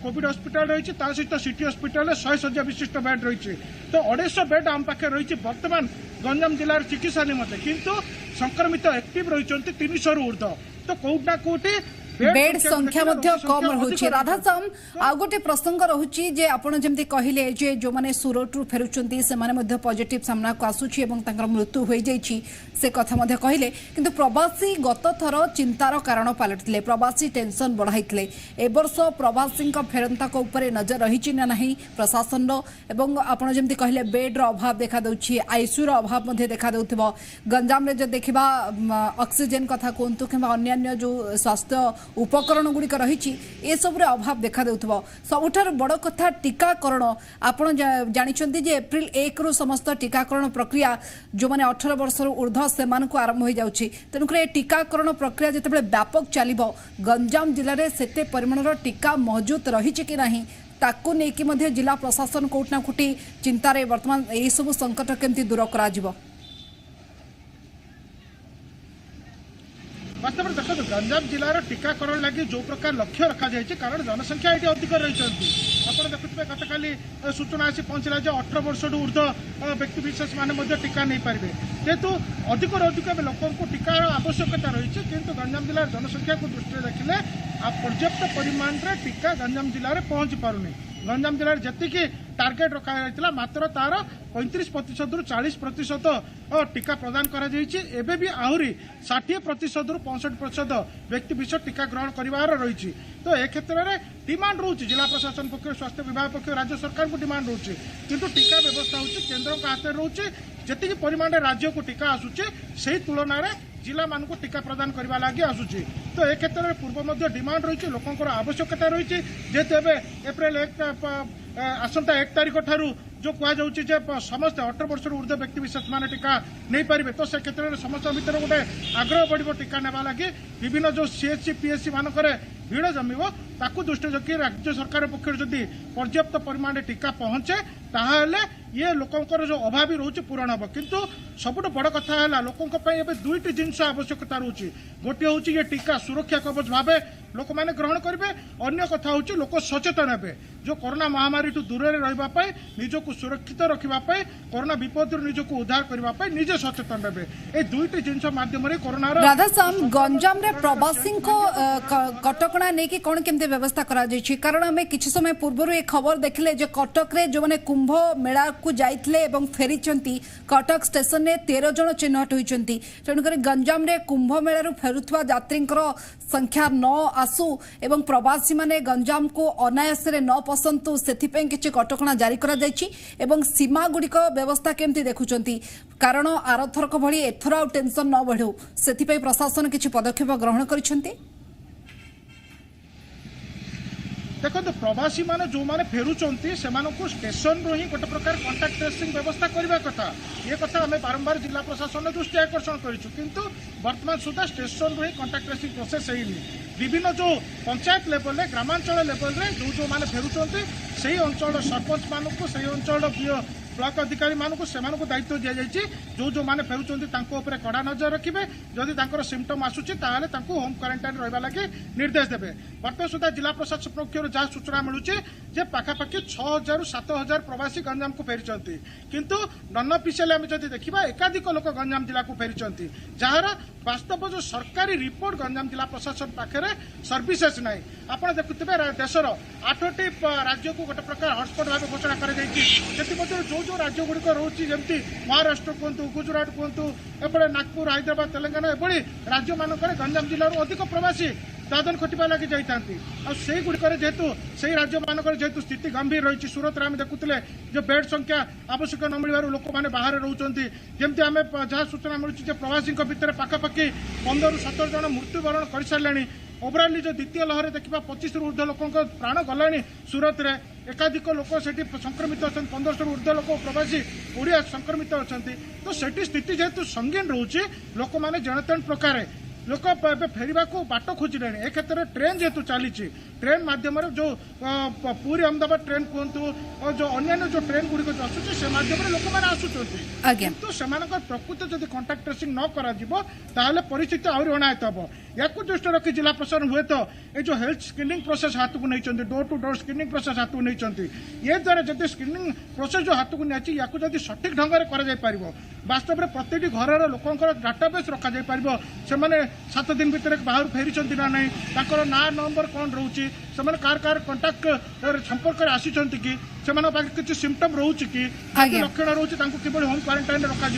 कोविड हॉस्पिटल रही सहित सिटी हॉस्पिटल 100 शଯ୍ୟା विशिष्ट बेड रही तो 250 बेड आम पाखे रही बर्तमान गंजाम जिलार चिकित्सा निमंते किंतु संक्रमित एक्टिव रही 300 रु ऊर्ध्व तो कौटना कौटी बेड संख्या कम रही राधाश्याम आ गोटे प्रसंग रही जे आपड़ जमी कहले जे जो मैंने सूरत रु फेरुंट से पॉजिटिव सामना को आसूची मृत्यु हो जाइए से कथा कहले किंतु प्रवासी गत थर चिंतार कारण पलटते प्रवासी टेंशन बढ़ाई ए वर्ष प्रवासी फेरंता ऊपर नजर रही ना नहीं प्रशासन आपड़ जमी कहले बेड अभाव देखा दूसरी आईसीयू अभाव देखा दूब गंजाम जो देखा ऑक्सीजन कथा कहतु कि अन्य जो स्वास्थ्य उपकरण गुड़िक रही सबरे अभाव देखा देउथबो सबुठार बड़ कथा टीकाकरण आपण जानिछन्ती जे एप्रिल 1 रु समस्त टीकाकरण प्रक्रिया जो माने 18 वर्ष ऊर्ध्व से आरंभ हो जाउछि तेणुकर ए टीकाकरण प्रक्रिया जेतेबेले व्यापक चलिबो गंजाम जिले में सेते परिमाणर टीका मौजूद रही कि नहीं ताकू नेकी मध्ये जिला प्रशासन कोटना कोटी चिंतार वर्तमान ए सब संकट केमती दूर करा जिवो वास्तव में देखो गंजाम जिलार टीकाकरण लगी जो प्रकार लक्ष्य रखा जाए कारण जनसंख्या ये अधिक रही आप देखुए गतकाली सूचना आसी पहुंचला 18 वर्ष ऊर्ध व्यक्ति विशेष मैंने टीका नहीं पारे जेहेतु अधिक अधिक लोक टीकार आवश्यकता रही किंतु गंजाम जिलार जनसंख्या को दृष्टि देखिले पर्याप्त परिमाण में टीका गंजाम जिले में पहुंची पारुनी गंजाम जिले जी टार्गेट रखा जाता मात्र तार 35% रु 40% टीका प्रदान करा एबे भी आहरी 60% रु 65% व्यक्ति विशेष टीका ग्रहण कर रही तो ए क्षेत्र में डिमांड रोचे जिला प्रशासन पक्ष स्वास्थ्य विभाग पक्ष राज्य सरकार को डिमांड रोचे किंतु टीका व्यवस्था होची केंद्र का हाथ में रोचे जी परिमाण राज्य को टीका आसूचे से तुलन में जिला मान को टीका प्रदान करने लगी आसूची तो ए क्षेत्र में पूर्व डिमांड रही लोकंर आवश्यकता रही जेहेतु एप्रिल 1 आसंता 1 तारिख ठारू जो कहुचे समस्त 18 वर्ष ऊर्ध्व व्यक्ति विशेष माने टीका नहीं पारे तो से क्षेत्र में समस्त भर गोटे आग्रह बढ़ टीका नेवा लगी विभिन्न जो सीएचसी पीएचसी मानक भिड़ जमीब ताकू दृष्टि रखी राज्य सरकार पक्ष जदि पर्याप्त परिमाण टीका पहुंचे ताहले ये लोकंकर जो अभावी रोचे पूरण हम किंतु सबुठ बड़ कथा है लोकों दुईटी जिनस आवश्यकता रोचे गोटे हूँ ये टीका सुरक्षा कवच भाव लोक मैंने ग्रहण करेंगे अन्य कथा हूँ लोक सचेतन हे जो कोरोना महामारी ठू दूर रही निजक सुरक्षित रखापी कोरोना विपद निजक उद्धार करने निजे सचेतन हे ये दुईटी जिनस मध्यम कोरोना राधाश्याम गंजाम रे प्रवासी को कटकणा नहीं कि कौन केमती व्यवस्था करा जायछि कारण आम किछि समय पूर्व एक खबर देखले जो कटक रे जो माने कुंभ मेला को जाइतले एवं फेरिचंती कटक स्टेशन ने 13 जन चिन्हट होइचंती तेणुक गंजाम रे कुंभ मेला फेरुवा यात्रींकर संख्या न आसू एवं प्रवासी माने गंजाम को अनायास न पसंतु से किछि कटकणा जारी करा जायछि एवं सीमा गुड़िक व्यवस्था केमती देखुचंती कारण आरथरक भली एथर आ टेंशन न बढ़ू से प्रशासन किछि पदक्षेप ग्रहण करिसंती देखो प्रवासी माने जो माने फेरुचंती सेमानकु स्टेशन रो ही गोटे प्रकार कांटेक्ट ट्रेसिंग व्यवस्था करबा कथा ये कथा हमें बारंबार जिला प्रशासन दृष्टि आकर्षण करिछु किंतु वर्तमान सुधा स्टेशन रो ही कांटेक्ट ट्रेसिंग प्रोसेस हेइनी विभिन्न जो पंचायत लेवल रे ग्रामांचल लेवल रे जो माने फेरुचंती सही अंचल सरपंच मानकु सही अंचल ब्लॉक अधिकारी मानकु सेमानकु दायित्व दिया जायछि जो माने फेरुचंती तांको ऊपर कड़ा नजर रखिबे जदि तांकर सिम्पटम आसुछि ताहाले तांको होम क्वारंटाइन रहबा लागि निर्देश देबे वर्तमान सुधा जिला प्रशासन पक्षरु जहाँ सूचना मिलूचे जे पाखापाखि 6000 रु 7000 प्रवासी गंजाम को फेरिचंती किंतु नन ऑफिशियल आम जदि देखिबा एकाधिक लोक गंजाम जिला को फेरिचंती जार वास्तव जो सरकारी रिपोर्ट गंजाम जिला प्रशासन पाखे सर्विसेस ना आपड़ देखुवे देशर 8टी राज्य को गोटे प्रकार हटस्पट भाव घोषणा कर जो राज्य गुड़िक रोचे जमी महाराष्ट्र कहतु गुजरात कहतु एपटे नागपुर हैदराबाद तेलंगाना एभली राज्य मानक गंजाम जिलूर अधिक प्रवासी दादन खटिबा लगी जाइतांती से गुड़िकर जेहेतु से राज्य मानक जेहेतु स्थिति गंभीर रही सूरत में देखुले जो बेड संख्या आवश्यक न मिलवर लोक मैंने बाहर रोचे जमी आम जहाँ सूचना मिलूँ प्रवासी भितर पाखापाखि 15 रु 17 जन मृत्युवरण कर सारे ओवराली जो द्वितीय लहर देखा 25 रु ऊर्ध्व लोक प्राण गला सूरत रे एकाधिक लोक से संक्रमित अच्छा 1500 रु ऊर्ध्व लोक प्रवासी ओडिया संक्रमित अच्छा तो सेठी स्थिति जेहेतु संगीन रोचे लोक मैंने जनतेन प्रकार लोक फेरवा को बाट खोजिले ए क्षेत्र में ट्रेन जेहेतु चली ट्रेन माध्यम जो पूरी अहमदाबाद ट्रेन कहतु और जो अन्य जो ट्रेन गुड़िक जो आसूँ से माध्यम लोक मैंने आसुच्च किंतु से प्रकृत जब कांटेक्ट ट्रेसिंग न कर परिस्थिति आहरी अनायत हम या दृष्टि रखी जिला प्रशासन हुए तो ये जो हेल्थ स्क्रीनिंग प्रोसेस हाथ को नहीं door to door screening process हाथ को नहीं ये द्वारा जब स्क्रीनिंग प्रोसेस जो हाथ को नहीं या सठिक ढंग से कर वास्तव में प्रति घर लोकंर डाटाबेस रखा से 7 दिन भीतर बाहर फेरी ना नहीं ना नंबर कौन रोचे से कार कंटाक्ट संपर्क आसी कि किसी सिम्पटम रोचे कि लक्षण रोचे किभली होम क्वारंटाइन रखा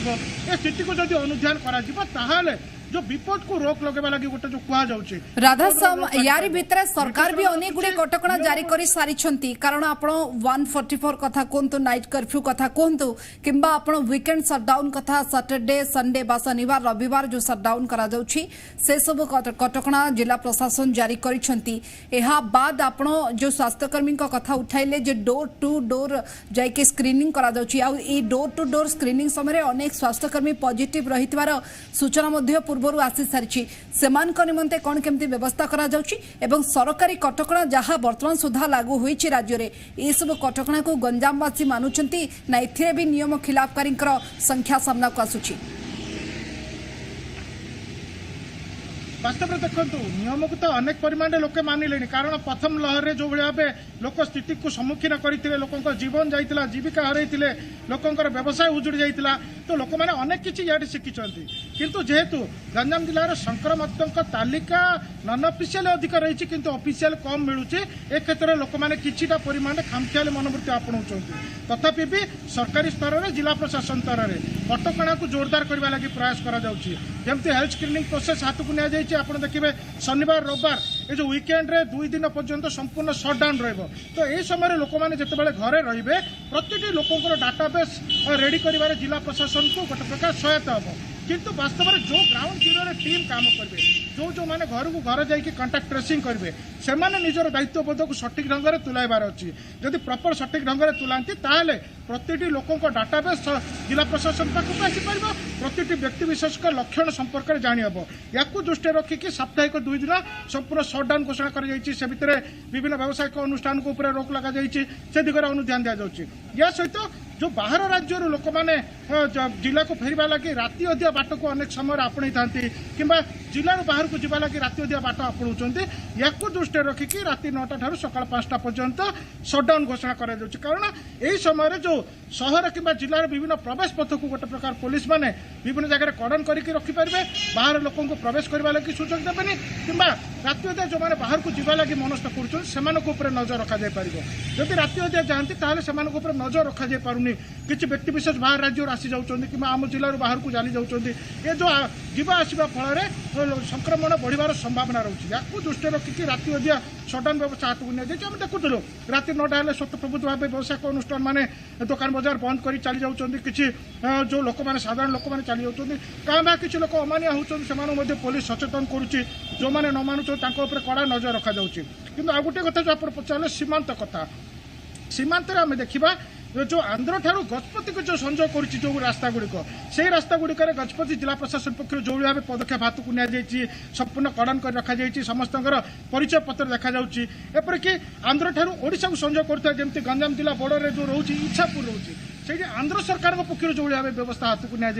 स्थिति को जब अनुध्यान कर जो विपद को रोक लगे लगी गोटे जो कहुचे राधाश्याम यारी भितर सरकार भी अनेक गुड़े कटकणा जारी कर सारी कारण आप 144 कथा कहतु नाइट कर्फ्यू कथा कहतु किंबा आप वीकेंड सटडाउन कथा सैटरडे संडे बा शनिवार रविवार जो सटडाउन करा जाउछि से सब कटकणा जिला प्रशासन जारी करिसेंती एहा बाद आप जो स्वास्थ्यकर्मी कथा उठाइले जे डोर टू डोर जाइके स्क्रीनिंग करा जाउछि आ ई डोर टू डोर स्क्रीनिंग समय अनेक स्वास्थ्यकर्मी पॉजिटिव रहितवार सूचना मध्य पूर्व आसी सारी सेमानक निमंते कौन केमती व्यवस्था करा जाउछि एवं सरकारी कटकणा जहाँ वर्तमान सुधा लागू होइछि राज्य रे ए सब कटकणा को गंजामवासी मानुछंती ना एथिरे भी नियम खिलाफकारींकर संख्या सामना को आसुछि वास्तव में देखो नियम को तो अनेक परिमाण लोके मानिले कारण प्रथम लहर में जो भाव लोक स्थिति को सम्मुखीन करते लोक जीवन जाइला जीविका हरई लोकंर व्यवसाय उजुड़ी जाइला तो लोक मैंने अनेक किसी इे शिखिंट किंतु जेहेतु गंजाम जिलार संक्रमितों तालिका नन ऑफिशियल अधिक रही किंतु ऑफिशियल कम मिलूँ ए क्षेत्र में लोक मैंने किछिटा परिमाण खामखियाली मनोवृत्ति आपणाउछन्ति तथापि भी सरकारी स्तर में जिला प्रशासन स्तर में कटकणा को जोरदार करने लगी प्रयास करमती हेल्थ स्क्रीनिंग प्रोसेस हाथ को नि जाइए आप देखिए शनिवार रविवार ये जो वीकेंड रे 2 दिन पर्यंत संपूर्ण सटडाउन रहिबो तो यही समय लोक मैंने जितेबाला घरे रे प्रति लोकंर डाटाबेस रेडी कर जिला प्रशासन को गोटे प्रकार सहायता हम किंतु वास्तव में जो ग्राउंड जीरो रे टीम काम करेंगे जो मैंने घर को घर जाकि कांटेक्ट ट्रेसिंग करेंगे से निजर दायित्वबोध को सठिक ढंग से तुलाइबार अच्छी जदि प्रॉपर सठिक ढंग से तुलांती ताहले प्रति लोकों डाटाबेस जिला प्रशासन पाखक आसीपर प्रति व्यक्ति विशेष लक्षण संपर्क में जानीहब या दृष्टि रखिकी साप्ताहिक 2 दिन संपूर्ण सटडाउन घोषणा कर विभिन्न व्यावसायिक अनुष्ठान को ऊपर रोक लगा से दिगरे अनुध्यान दि जाऊँगी या सहित जो बाहर राज्य लोक मैंने जिला को फेरवा लगी राति अधिया बाट को अनेक समय आपणी था कि जिलूर बाहर को जावा लगी राति अधिया बाट आपणाउंट या दृष्टि रखिकी राति 9टा ठारू सकाळ 5टा पर्यंत सटडाउन घोषणा करा जाउछि कारण यही समय जो सहर कि जिलार विभिन्न प्रवेश पथ को गोटे प्रकार पुलिस मैंने विभिन्न जगह कड़न करके रखिपारे बाहर लोक प्रवेश करने लगी सुजोग देवेनि कि राति अधिया जो मैंने बाहर को जावा लगी मनस्थ कर नजर रखा जदि राति अधिया जाती ताहले नजर रखा पारुनी किसी व्यक्ति विशेष बाहर राज्य आसी जाऊँच कि आम जिलूर बाहर को जाली जाऊँच ये जो जीवा आसवा फल संक्रमण बढ़िबार संभावना रही है दृष्टि रखिकी राति अधिया सटडाउन व्यवस्था हाथ को निया देखुलु राति 9टा हेल्ले स्वतःप्रभुत भाव व्यवसायिक अनुष्ठान मैंने दुकान बजार बंद कर चली जाऊँच कि जो लोक मैंने साधारण लोक मैंने चली जाऊँच क्या किसी लोक अमानिया होती पुलिस सचेतन करुच्ची जो मैंने न मानुच्च कड़ा नजर रखा जाऊँगी किंतु आ गोटे कथा जो आप पचारे सीमांत कथा सीमांत आम देखा जो आंध्र ठारू गजपति को जो संजोग करुच्ची जो रास्ता गुड़िक से रास्ता गुड़िक गजपति जिला प्रशासन पक्ष जो भाव पदक्षेप हाथ को नि संपूर्ण कड़न कर रखा समस्त परिचय पत्र देखा एपरिक आंध्र ठारू ओडिशा को संजोग करता जमी गंजाम जिला बॉर्डर जो रोचे इच्छापुर रोचे से आंध्र सरकार पक्ष जो भाव व्यवस्था हाथ को नि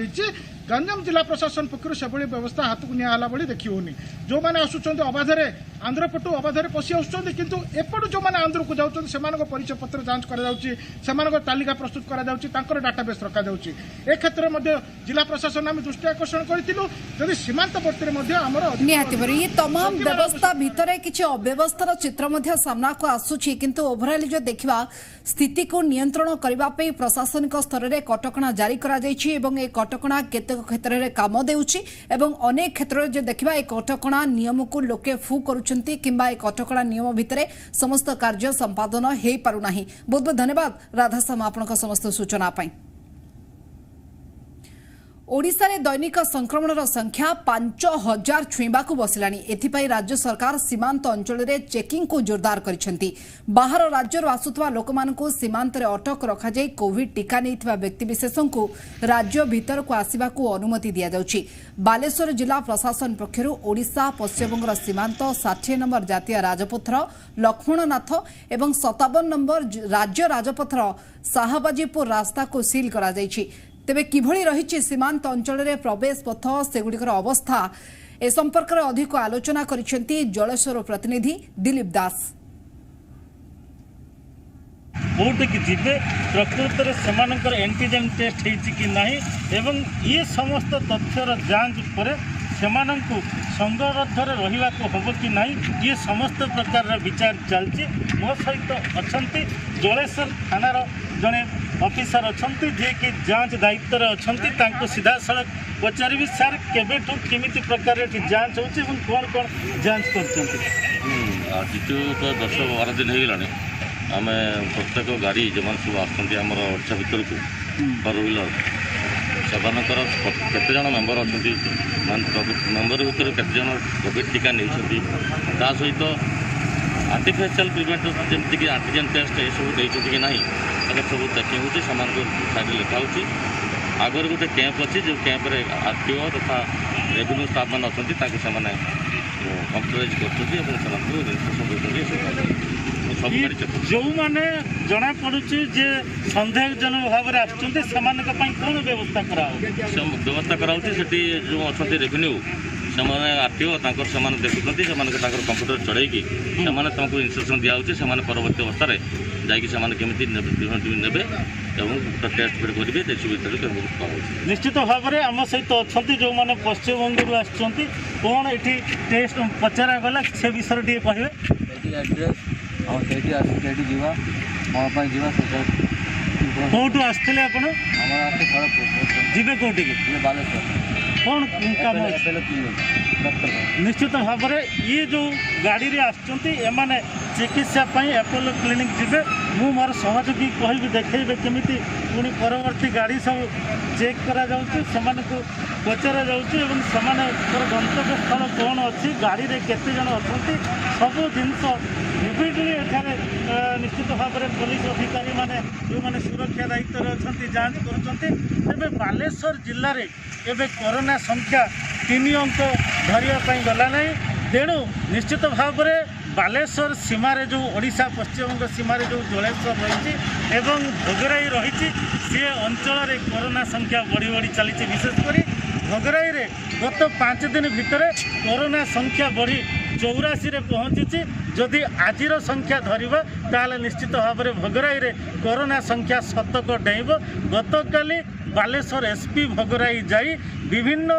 गंजाम जिला प्रशासन पक्ष से व्यवस्था हाथ को निला भाई देखी होनी जो मैंने आसुच्च अबाधे आंध्र पटू अबाधे पशि आसुच्च किंतु एपटू जो मैंने आंध्र को जाऊँ से परिचय पत्र जांच कर तालिका प्रस्तुत कर डाटाबेस रखा ए क्षेत्र में जिला प्रशासन आम दृष्टि आकर्षण करूँ सीमांतवर्ती निहाती तमाम व्यवस्था भितर किसी अव्यवस्थार चित्र सामना को आसुची किंतु ओभरऑल जो देखा स्थिति को नियंत्रण करने प्रशासनिक स्तर में कटकणा जारी करा जायछि एवं ए कटकणा केतेक क्षेत्र में काम देउछि एवं अनेक क्षेत्र में जो देखा ए कटकणा नियम को लोके फू करुछंती किंबा ए कटकणा नियम भितर समस्त कार्य संपादन हो पारुना। बहुत बहुत धन्यवाद राधाश्याम आपनका समस्त सूचना पाई। ओडिशा रे दैनिक संक्रमण संख्या 5000 छुईबा को बसिलानी एथिपाई राज्य सरकार सीमांत अंचल रे चेकिंग को जोरदार करिसेंती बाहर राज्य आसुथवा लोकमानकु सीमांत रे अटक रखा जाय कोविड टीका नैथिबा व्यक्ति विशेषण को राज्य भीतर को आसीबा को अनुमति दिया जाउची। बालेश्वर जिला प्रशासन पक्षरु ओडिशा पश्चिमबंग सीमांत 60 नंबर जातीय राजपथर लक्ष्मणनाथ एवं 57 नंबर राज्य राजपथर शाहबाजीपुर रास्ता को सील करा जायछि। तेबे किभଳି रहिछि सीमांत अंचल रे प्रवेश पथ सेगुड़िकर अवस्था ए संपर्क में अधिक आलोचना करिसेंती जलेश्वर प्रतिनिधि दिलीप दास। कोर्ट की जीवे प्रकृत में एंटीजेन टेस्ट कि नहीं एवं ये समस्त तथ्यर जांच पर सेमानंकु संघबद्ध रहिबा को हबो कि नहीं ये समस्त प्रकार विचार चलछि। मो सहित अछंती जलेश्वर थानार जड़े ऑफिसर अछंती जे कि जांच दायित्व अछंती तांको सीधा सड़क पचारि सर केबेठू केमिति प्रकार जांच होछि एवं कौन कौन जांच करछंती। आज तो 10-12 दिन हो गलानी आम प्रत्येक गाड़ी जो सब आमर ओडिशा भितर को फोर व्हीलर से केते मेम्बर अच्छा मेम्बर भितर केते कोविड टीका नहीं सहित आर्टिफिशियल प्रिवेंटिव जमीक एंटीजेन टेस्ट ये सब नहीं कि नहीं सब चेकिंग होती सामान लिखा हो आगर गोटे कैंप अच्छी जो कैंप आरटीओ तथा रेवेन्यू स्टाफ मैंने अच्छा कंप्यूटराइज कर जो मैंने जना पड़ुची जे संदेहजनक भाव में आसुँच कौन व्यवस्था करा व्यवस्था कराऊँच जो अच्छा रेवेन्यू ସେମାନେ ଆର୍ଟିଓ ତାଙ୍କର ସେମାନେ ଦେଖୁଛନ୍ତି, ସେମାନଙ୍କୁ ତାଙ୍କର କମ୍ପ୍ୟୁଟର ଚଢ଼େଇକି ସେମାନେ ତାଙ୍କୁ ଇନଷ୍ଟ୍ରକ୍ସନ୍ ଦିଆହେଉଛି, ସେମାନେ ପରବର୍ତ୍ତୀ ଅବସ୍ଥାରେ ଯାଇକି ସେମାନେ କେମିତି ନେବେ ଏବଂ ଟେଷ୍ଟ କରିବେ ଦେଶ ଭିତରେ କେମିତି କରାଉଛି। ନିଶ୍ଚିତ ଭାବରେ ଆମ ସହିତ ଅଛନ୍ତି ଯେଉଁମାନେ ପଶ୍ଚିମବଙ୍ଗରୁ ଆସିଛନ୍ତି, କ'ଣ ଏଠି ଟେଷ୍ଟ ପଚରାଗଲା ସେ ବିଷୟରେ ଟିକେ କହିବେ। ଏଠି ଆଡ୍ରେସ୍ ଆଉ ସେଇଠି ସେଇଠି ଯିବା ମୋ ପାଇଁ ଯିବା କେଉଁଠୁ ଆସିଥିଲେ ଆପଣ? ଆମର ଆସେ ଖଡ଼ଗପୁର ଯିବେ କେଉଁଠିକି? ବାଲେଶ୍ୱର। କ'ଣ କାମ ଅଛି? ନିଶ୍ଚିତ ଭାବରେ ଇଏ ଯେଉଁ ଗାଡ଼ିରେ ଆସିଛନ୍ତି ଏମାନେ ଚିକିତ୍ସା ପାଇଁ ଆପୋଲୋ କ୍ଲିନିକ୍ ଯିବେ। ମୁଁ ମୋର ସହଯୋଗୀ କହିବି ଦେଖେଇବେ କେମିତି ପୁଣି ପରବର୍ତ୍ତୀ ଗାଡ଼ି ସବୁ ଚେକ୍ କରାଯାଉଛି, ସେମାନଙ୍କୁ ପଚରାଯାଉଛି ଏବଂ ସେମାନଙ୍କର ଗନ୍ତବ୍ୟ ସ୍ଥଳ କ'ଣ ଅଛି, ଗାଡ଼ିରେ କେତେ ଜଣ ଅଛନ୍ତି, ସବୁ ଜିନିଷ ଭିଭିଡଲି ଏଠାରେ ନିଶ୍ଚିତ ଭାବରେ ପୋଲିସ ଅଧିକାରୀମାନେ ଯେଉଁମାନେ ସୁରକ୍ଷା ଦାୟିତ୍ୱରେ ଅଛନ୍ତି ଯାଞ୍ଚ କରୁଛନ୍ତି। ତେବେ ବାଲେଶ୍ୱର ଜିଲ୍ଲାରେ ଏବେ କରୋନା ସଂଖ୍ୟା 3 ଅଙ୍କ ଧରିବା ପାଇଁ ଗଲା ନାହିଁ। ତେଣୁ ନିଶ୍ଚିତ ଭାବରେ ବାଲେଶ୍ୱର ସୀମାରେ ଯେଉଁ ଓଡ଼ିଶା ପଶ୍ଚିମବଙ୍ଗ ସୀମାରେ ଯେଉଁ ଜଳେଶ୍ୱର ରହିଛି ଏବଂ ଭୋଗରାଇ ରହିଛି, ସେ ଅଞ୍ଚଳରେ କରୋନା ସଂଖ୍ୟା ବଢ଼ି ବଢ଼ି ଚାଲିଛି। ବିଶେଷ କରି ଭୋଗରାଇରେ ଗତ 5 ଦିନ ଭିତରେ କରୋନା ସଂଖ୍ୟା ବଢ଼ି 84ରେ ପହଞ୍ଚିଛି। ଯଦି ଆଜିର ସଂଖ୍ୟା ଧରିବା ତାହେଲେ ନିଶ୍ଚିତ ଭାବରେ ଭୋଗରାଇରେ କରୋନା ସଂଖ୍ୟା ଶତକ ଡେଇଁବ। ଗତକାଲି ବାଲେଶ୍ୱର ଏସ୍ପି ଭୋଗରାଇ ଯାଇ ବିଭିନ୍ନ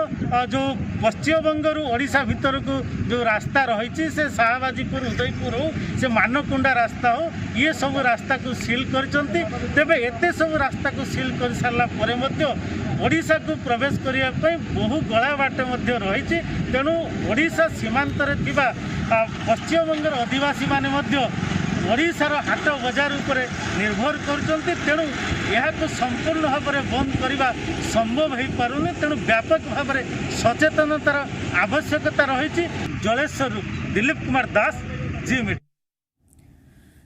ଯେଉଁ ପଶ୍ଚିମବଙ୍ଗରୁ ଓଡ଼ିଶା ଭିତରକୁ ଯେଉଁ ରାସ୍ତା ରହିଛି, ସେ ଶାହାବାଜୀପୁର ଉଦୟପୁର ହେଉ, ସେ ମାନକୁଣ୍ଡା ରାସ୍ତା ହେଉ, ଇଏ ସବୁ ରାସ୍ତାକୁ ସିଲ୍ କରିଛନ୍ତି। ତେବେ ଏତେ ସବୁ ରାସ୍ତାକୁ ସିଲ୍ କରିସାରିଲା ପରେ ମଧ୍ୟ ଓଡ଼ିଶାକୁ ପ୍ରବେଶ କରିବା ପାଇଁ ବହୁ ଗଳା ବାଟ ମଧ୍ୟ ରହିଛି। ତେଣୁ ଓଡ଼ିଶା ସୀମାନ୍ତରେ ଥିବା ପଶ୍ଚିମବଙ୍ଗର ଅଧିବାସୀମାନେ ମଧ୍ୟ ଓଡ଼ିଶାର ହାଟ ବଜାର ଉପରେ ନିର୍ଭର କରୁଛନ୍ତି। ତେଣୁ ଏହାକୁ ସମ୍ପୂର୍ଣ୍ଣ ଭାବରେ ବନ୍ଦ କରିବା ସମ୍ଭବ ହୋଇପାରୁନି। ତେଣୁ ବ୍ୟାପକ ଭାବରେ ସଚେତନତାର ଆବଶ୍ୟକତା ରହିଛି। ଜଳେଶ୍ୱରରୁ Dilip Kumar Das, G media.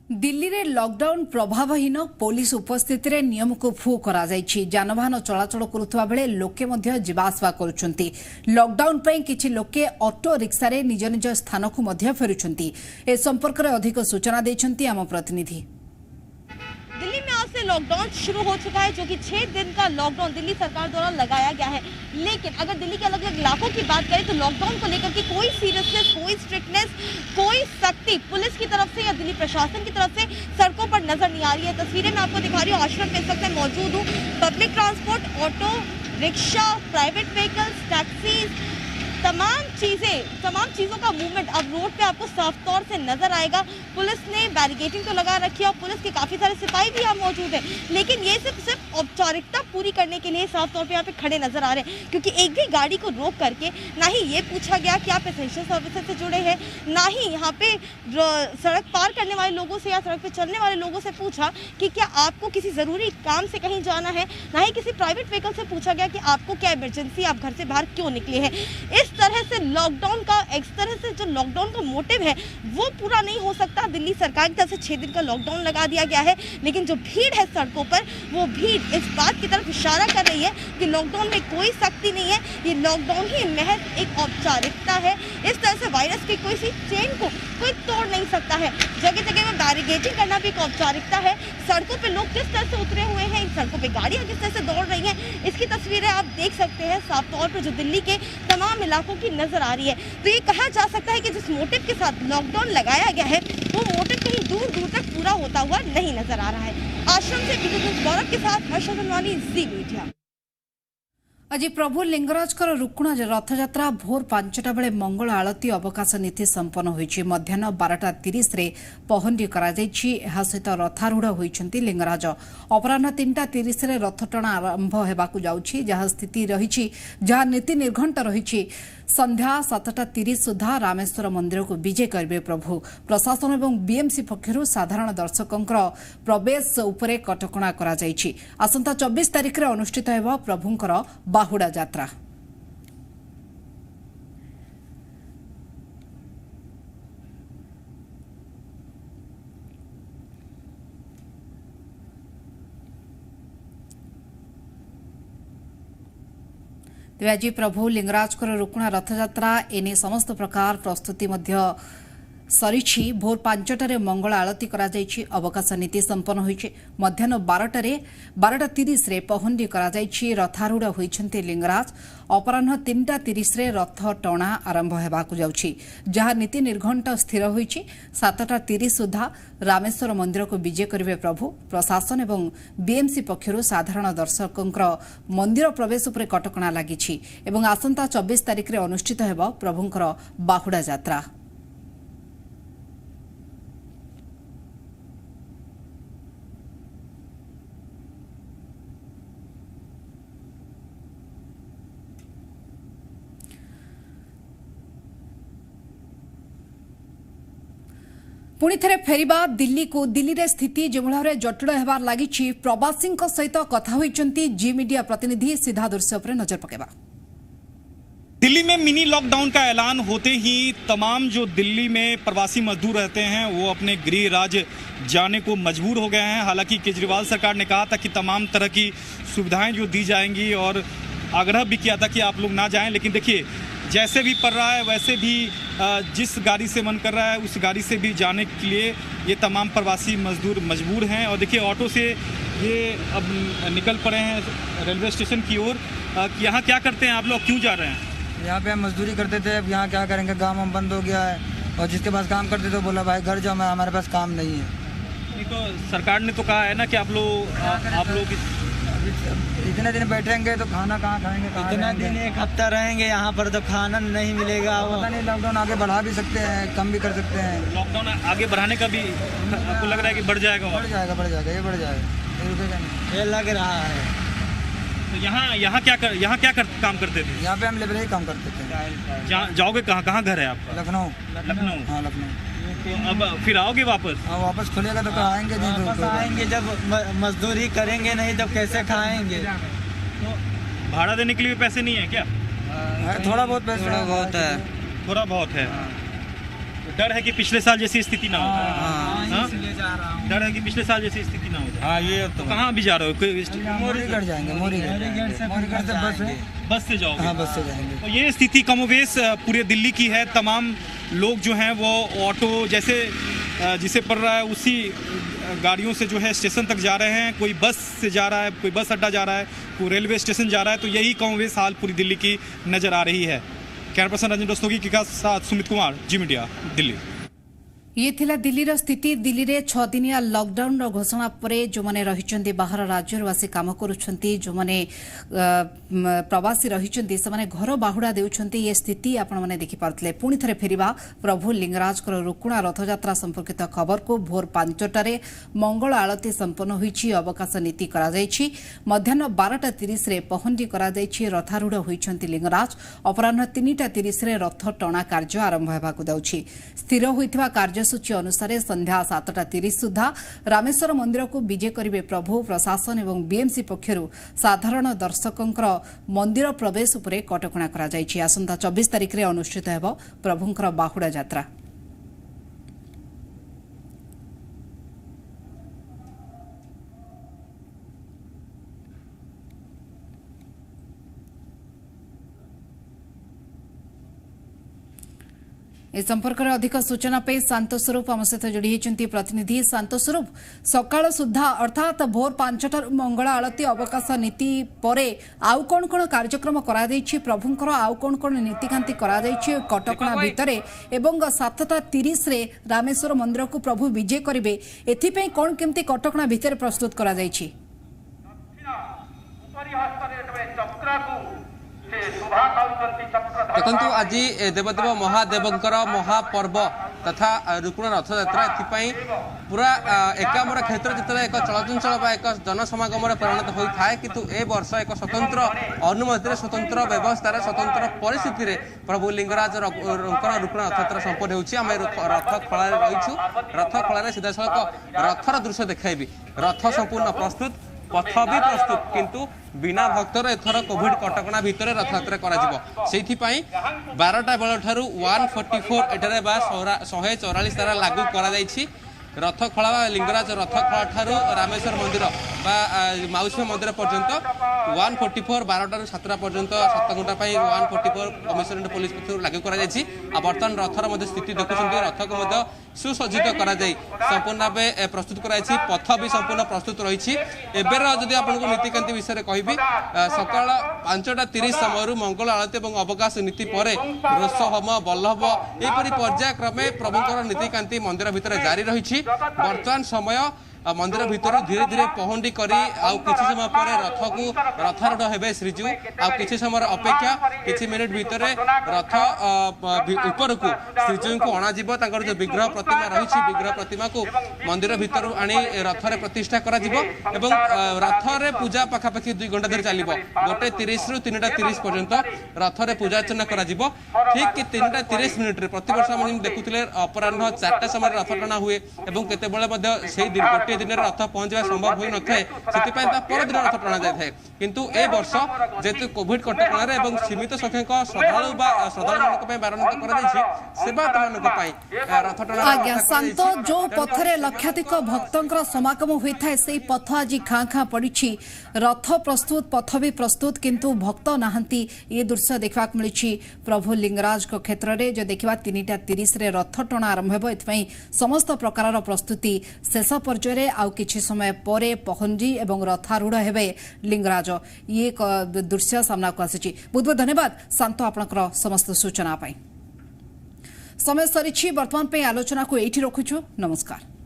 Delhi lockdown प्रभावहीन police उपस्थिति रे नियम को फू करा जायछि। जानवाहन चलाचल करुवा बेले लोके मध्य जीवासवा करुछंती। लॉकडाउन पई किछि लोके ऑटो रिक्शा रे निज निज स्थान को मध्य फेरुछंती। ए संपर्क रे अधिक सूचना दैछंती आम प्रतिनिधि। दिल्ली में आज से लॉकडाउन शुरू हो चुका है, जो कि 6 दिन का लॉकडाउन दिल्ली सरकार द्वारा लगाया गया है। लेकिन अगर दिल्ली के अलग अलग इलाकों की बात करें तो लॉकडाउन को लेकर के कोई सीरियसनेस, कोई स्ट्रिक्टनेस, कोई सख्ती पुलिस की तरफ से या दिल्ली प्रशासन की तरफ से सड़कों पर नजर नहीं आ रही है। तस्वीरें मैं आपको दिखा रही हूँ, आश्रम में इस वक्त मैं मौजूद हूँ। Public transport, auto rickshaw, private vehicles, taxis, तमाम चीज़ों का मूवमेंट अब रोड पे आपको साफ तौर से नजर आएगा। पुलिस ने बैरिकेडिंग तो लगा रखी है और पुलिस के काफ़ी सारे सिपाही भी यहाँ मौजूद हैं, लेकिन ये सिर्फ औपचारिकता पूरी करने के लिए साफ तौर पे यहाँ पे खड़े नजर आ रहे हैं। क्योंकि एक भी गाड़ी को रोक करके ना ही ये पूछा गया कि आप एसेंशियल सर्विसेज से जुड़े हैं, ना ही यहाँ पे सड़क पार करने वाले लोगों से या सड़क पे चलने वाले लोगों से पूछा कि क्या आपको किसी ज़रूरी काम से कहीं जाना है, ना ही किसी प्राइवेट व्हीकल से पूछा गया कि आपको क्या इमरजेंसी, आप घर से बाहर क्यों निकले हैं। इस तरह से लॉकडाउन का, इस तरह से जो लॉकडाउन का मोटिव है वो पूरा नहीं हो सकता। दिल्ली सरकार की तरफ से 6 दिन का लॉकडाउन लगा दिया गया है, लेकिन जो भीड़ है सड़कों पर, वो भीड़ इस बात की तरफ इशारा कर रही है कि लॉकडाउन में कोई सख्ती नहीं है, ये लॉकडाउन ही महज एक औपचारिकता है। इस तरह से वायरस की कोई सी चेन को कोई तोड़ नहीं सकता है। जगह जगह में बैरिकेडिंग करना भी एक औपचारिकता है। सड़कों पे लोग किस तरह से उतरे हुए हैं, इन सड़कों पे गाड़ियां किस तरह से दौड़ रही हैं, इसकी तस्वीरें आप देख सकते हैं साफ तौर पर, जो दिल्ली के तमाम इलाकों की नजर आ रही है। तो ये कहा जा सकता है कि जिस मोटिव के साथ लॉकडाउन लगाया गया है वो मोटिव कहीं दूर दूर तक पूरा होता हुआ नहीं नजर आ रहा है। आश्रम से गौरव के साथ हर्षा धनवानी, जी मीडिया। आज प्रभु लिंगराजकर रुकुणा रथयात्रा भोर 5टा बेले मंगल आलती अवकाश नीति संपन्न होईछि। मध्याह्न 12:30 रे पहंडी करा जायछि। एहा सहित रथारूढ़ होईछन्ति लिंगराज। अपराह्न 3:30 रे रथटଣା आरंभ हेबाकु जाउछि, जहा स्थिति रहिछि, जहा नीति निर्घंट रहिछि। संध्या 7:30 सुधा रामेश्वर मंदिर को विजय करिवे प्रभु। प्रशासन एवं बीएमसी पक्षरु साधारण दर्शकंकर प्रवेश उपरे कटकणा करा जायछि। आसंता 24 तारिख रे अनुष्ठित हेबो प्रभुंकर बाहुड़ा यात्रा। तेज प्रभु लिंगराजकर रुकुणा रथयात्रा एने समस्त प्रकार प्रस्तुति सरीछि भोर 5टारे मंगल आलती करा जायछि अवकाश नीति संपन्न होइछि मध्याह्न 12:30 रे पहंडी करा जायछि रथारूढ़ होइछन्ते लिंगराज अपराह्न 3:30 रे रथ टणा आरंभ हेबाकु जाउछि जहा नीति निर्घंट स्थिर होइछि 7:30 सुधा रामेश्वर मंदिर को विजय करिवे प्रभु प्रशासन एवं बीएमसी पक्षरु साधारण दर्शकंकर मंदिर प्रवेश उपरे कटकणा लागिछि एवं आसंता 24 तारिख रे अनुष्ठित हेबो प्रभुंकर बाहुडा यात्रा। पुणी थे फेरिबा दिल्ली को दिल्ली रे स्थिति जो भाव जटिल होबार लगी प्रवासी सहित कथा होइचंती जी मीडिया प्रतिनिधि सीधा दृश्य पर नजर पकेबा। दिल्ली में मिनी लॉकडाउन का ऐलान होते ही तमाम जो दिल्ली में प्रवासी मजदूर रहते हैं वो अपने गृह राज्य जाने को मजबूर हो गए हैं। हालांकि केजरीवाल सरकार ने कहा था कि तमाम तरह की सुविधाएं जो दी जाएंगी और आग्रह भी किया था कि आप लोग ना जाएं, लेकिन देखिए जैसे भी पड़ रहा है वैसे भी जिस गाड़ी से मन कर रहा है उस गाड़ी से भी जाने के लिए ये तमाम प्रवासी मजदूर मजबूर हैं। और देखिए ऑटो से ये अब निकल पड़े हैं रेलवे स्टेशन की ओर। यहाँ क्या करते हैं आप लोग, क्यों जा रहे हैं? यहाँ पे हम मजदूरी करते थे, अब यहाँ क्या करेंगे, काम हम बंद हो गया है और जिसके पास काम करते थे बोला भाई घर जाओ, हमारे पास काम नहीं है। नहीं तो सरकार ने तो कहा है ना कि आप लोग इतने दिन बैठेंगे तो खाना कहाँ खाएंगे, इतना दिन एक हफ्ता रहेंगे यहाँ पर तो खाना नहीं मिलेगा। पता नहीं, लॉकडाउन आगे बढ़ा भी सकते हैं, कम भी कर सकते हैं। लॉकडाउन आगे बढ़ाने का भी आपको लग रहा है कि बढ़ जाएगा? ये बढ़ जाएगा, ये रुकेगा नहीं, ये लग रहा है। तो यहाँ क्या काम करते थे? यहाँ पे हम लेबर ही काम करते थे। जाओगे कहाँ घर है आपका? लखनऊ। हाँ लखनऊ। तो अब फिर आओगे वापस? हाँ वापस खुलेगा तो आएंगे, नहीं वापस आएंगे जब मजदूरी करेंगे नहीं तो कैसे खाएंगे। तो भाड़ा देने के लिए पैसे नहीं है क्या? थोड़ा बहुत पैसे थोड़ा बहुत है। डर है कि पिछले साल जैसी स्थिति ना हो। डर है कि पिछले साल जैसी स्थिति ना हो। हाँ ये तो कहाँ भी जा रहे हो? मोरीगढ़ जाएंगे, मोरीगढ़ से बस से जाओगे? हाँ बस से जाएंगे। तो ये स्थिति कमोवेश पूरे दिल्ली की है। तमाम लोग जो हैं वो ऑटो जैसे जिसे पड़ रहा है उसी गाड़ियों से जो है स्टेशन तक जा रहे हैं। कोई बस से जा रहा है, कोई बस अड्डा जा रहा है, कोई रेलवे स्टेशन जा रहा है। तो यही कमोवेश हाल पूरी दिल्ली की नजर आ रही है। कैमरा पर्सन रंजन रस्तोगी के साथ सुमित कुमार, जी मीडिया, दिल्ली। ये थिला दिल्लीर स्थिति। दिल्ली रे 6 दिनिया लॉकडाउन रो घोषणा परे जो माने रहिचंती बाहर राज्य आसी काम करूछंती, जो माने प्रवासी रहिचंती से माने घर बाहुडा देउछंती। ये स्थिति आपण माने देखि पारतले। पुणी थरे फेरिबा प्रभु लिंगराज को रुकुणा रथयात्रा संपर्कित खबर को भोर 5टारे मंगल आलती संपन्न होईछि अवकाश नीति करा जाईछि मध्याह्न 12:30 रे पहंडी करा जाईछि रथारूढ़ होईछंती लिंगराज अपराह्न 3:30 रे रथ टणा कार्य आरंभ हेबाकु जाउछि। स्थिर होईथिबा कार्यसूची अनुसार संध्या 7:30 सुधा रामेश्वर मंदिर को विजय करिवे प्रभु प्रशासन एवं बीएमसी पक्षरु साधारण दर्शकंकर मंदिर प्रवेश उपरे कटकणा करा जाईछि। आसंता 24 तारिख रे अनुष्ठित हेबो प्रभुंकर बाहुडा यात्रा। ए संपर्क में अधिक सूचना पे शांतस्वरूप आम सहित जोड़ी होती प्रतिनिधि। शांतस्वरूप, सकाळ सुधा अर्थात भोर 5टार मंगल आलती अवकाश नीति परे आउ कौन कौन कार्यक्रम करा देछि प्रभुंकर, आउ कौन कौन नीतिकांति करा देछि कटकणा भितरे एवं 7:30 रे रामेश्वर मंदिर को प्रभु विजय करिवे, एथिपई कौन केमती कटकणा भितरे प्रस्तुत करा जाइछि? देखु आज देवदेव महादेवंकर महापर्व तथा रुकुण रथयात्रा एथपाई पूरा एकाम्र क्षेत्र जिते एक चलचंचल एक जनसमागम परिणत होता है, किंतु ए वर्ष एक स्वतंत्र अनुमति स्वतंत्र व्यवस्था स्वतंत्र परिस्थिति प्रभु लिंगराज रुकुण रथयात्रा संपन्न होती। रथ खड़ा रहीचु, रथ खड़ा सीधा सड़क रथर दृश्य देखाइबी। रथ संपूर्ण प्रस्तुत, पथ भी प्रस्तुत, किंतु बिना भक्तर एथर कोविड कटकणा भितर रथयात्रा करा से 12टा बेल ठारू 144 एटारे बा 144 तारा लागू करा रथ खड़ा लिंगराज रथ खड़ा ठारू रामेश्वर मंदिर बा माउसी मंदिर पर्यंत 144 12 7 पर्यंत 7 घंटा 144 कमिशनरेट पुलिस पक्ष लागू कर बर्तमान रथर स्थिति देखुं रथ को सुसज्जित कर संपूर्ण भाव प्रस्तुत कर पथ भी संपूर्ण प्रस्तुत रही एबर जदि आपको नीतिकांति विषय में कहबी सकाल 5:30 समय मंगल आलती और अवकाश नीति पर रोष होम बल्लभ यहपरी पर्यायक्रमे प्रभुंर नीतिकांति मंदिर भितर जारी रही वर्तमान समय मंदिर भितर धीरे धीरे पहंडी करी किसी समय पर रथ को रथारूढ़ हेबे श्रीजू किसी समय अपेक्षा किसी मिनिट भितर रथ ऊपर को श्रीजू को अणाजिब जो विग्रह प्रतिमा रही विग्रह प्रतिमा को मंदिर भितर आनी रथरे प्रतिष्ठा करा जिवो एवं रथरे पूजा पाखापाखि 2 घंटा धरी चलिबो 1:30 रु 3:30 पर्यंत रथरे पूजा अर्चना करा जिवो ठीक कि 3:30 मिनिट रे प्रति वर्ष हम देखुथिले अपराह्न 4टा समय रथ टଣା हुए एवं केते बेले मध्ये सेही दिन दिन रथ पहुंचा संभव हो न थाए से परदिन रथ टଣା जाए किंतु ए वर्ष जेतु कोविड कटकणार एवं सीमित संख्यक श्रद्धालु बारण रथ टଣା शांत जो पथरे लक्षाधिक भक्तंकर समागम होता है से पथ आज खाँ खाँ पड़ी रथ प्रस्तुत पथ भी प्रस्तुत किंतु भक्त नहांती ये दृश्य देखा मिली प्रभु लिंगराज को क्षेत्र में जो देखा 3:30 रथ टଣା आरंभ हो समस्त प्रकार प्रस्तुति शेष पर्यायर आउ किछि समय परे पहंजी एवं रथारूढ़ हेबे लिंगराज ये दृश्य सामना को आसी बहुत बहुत धन्यवाद शांत आपनकर समस्त सूचना पाई समय सरी वर्तमान पे आलोचना को एठी रखुछु नमस्कार।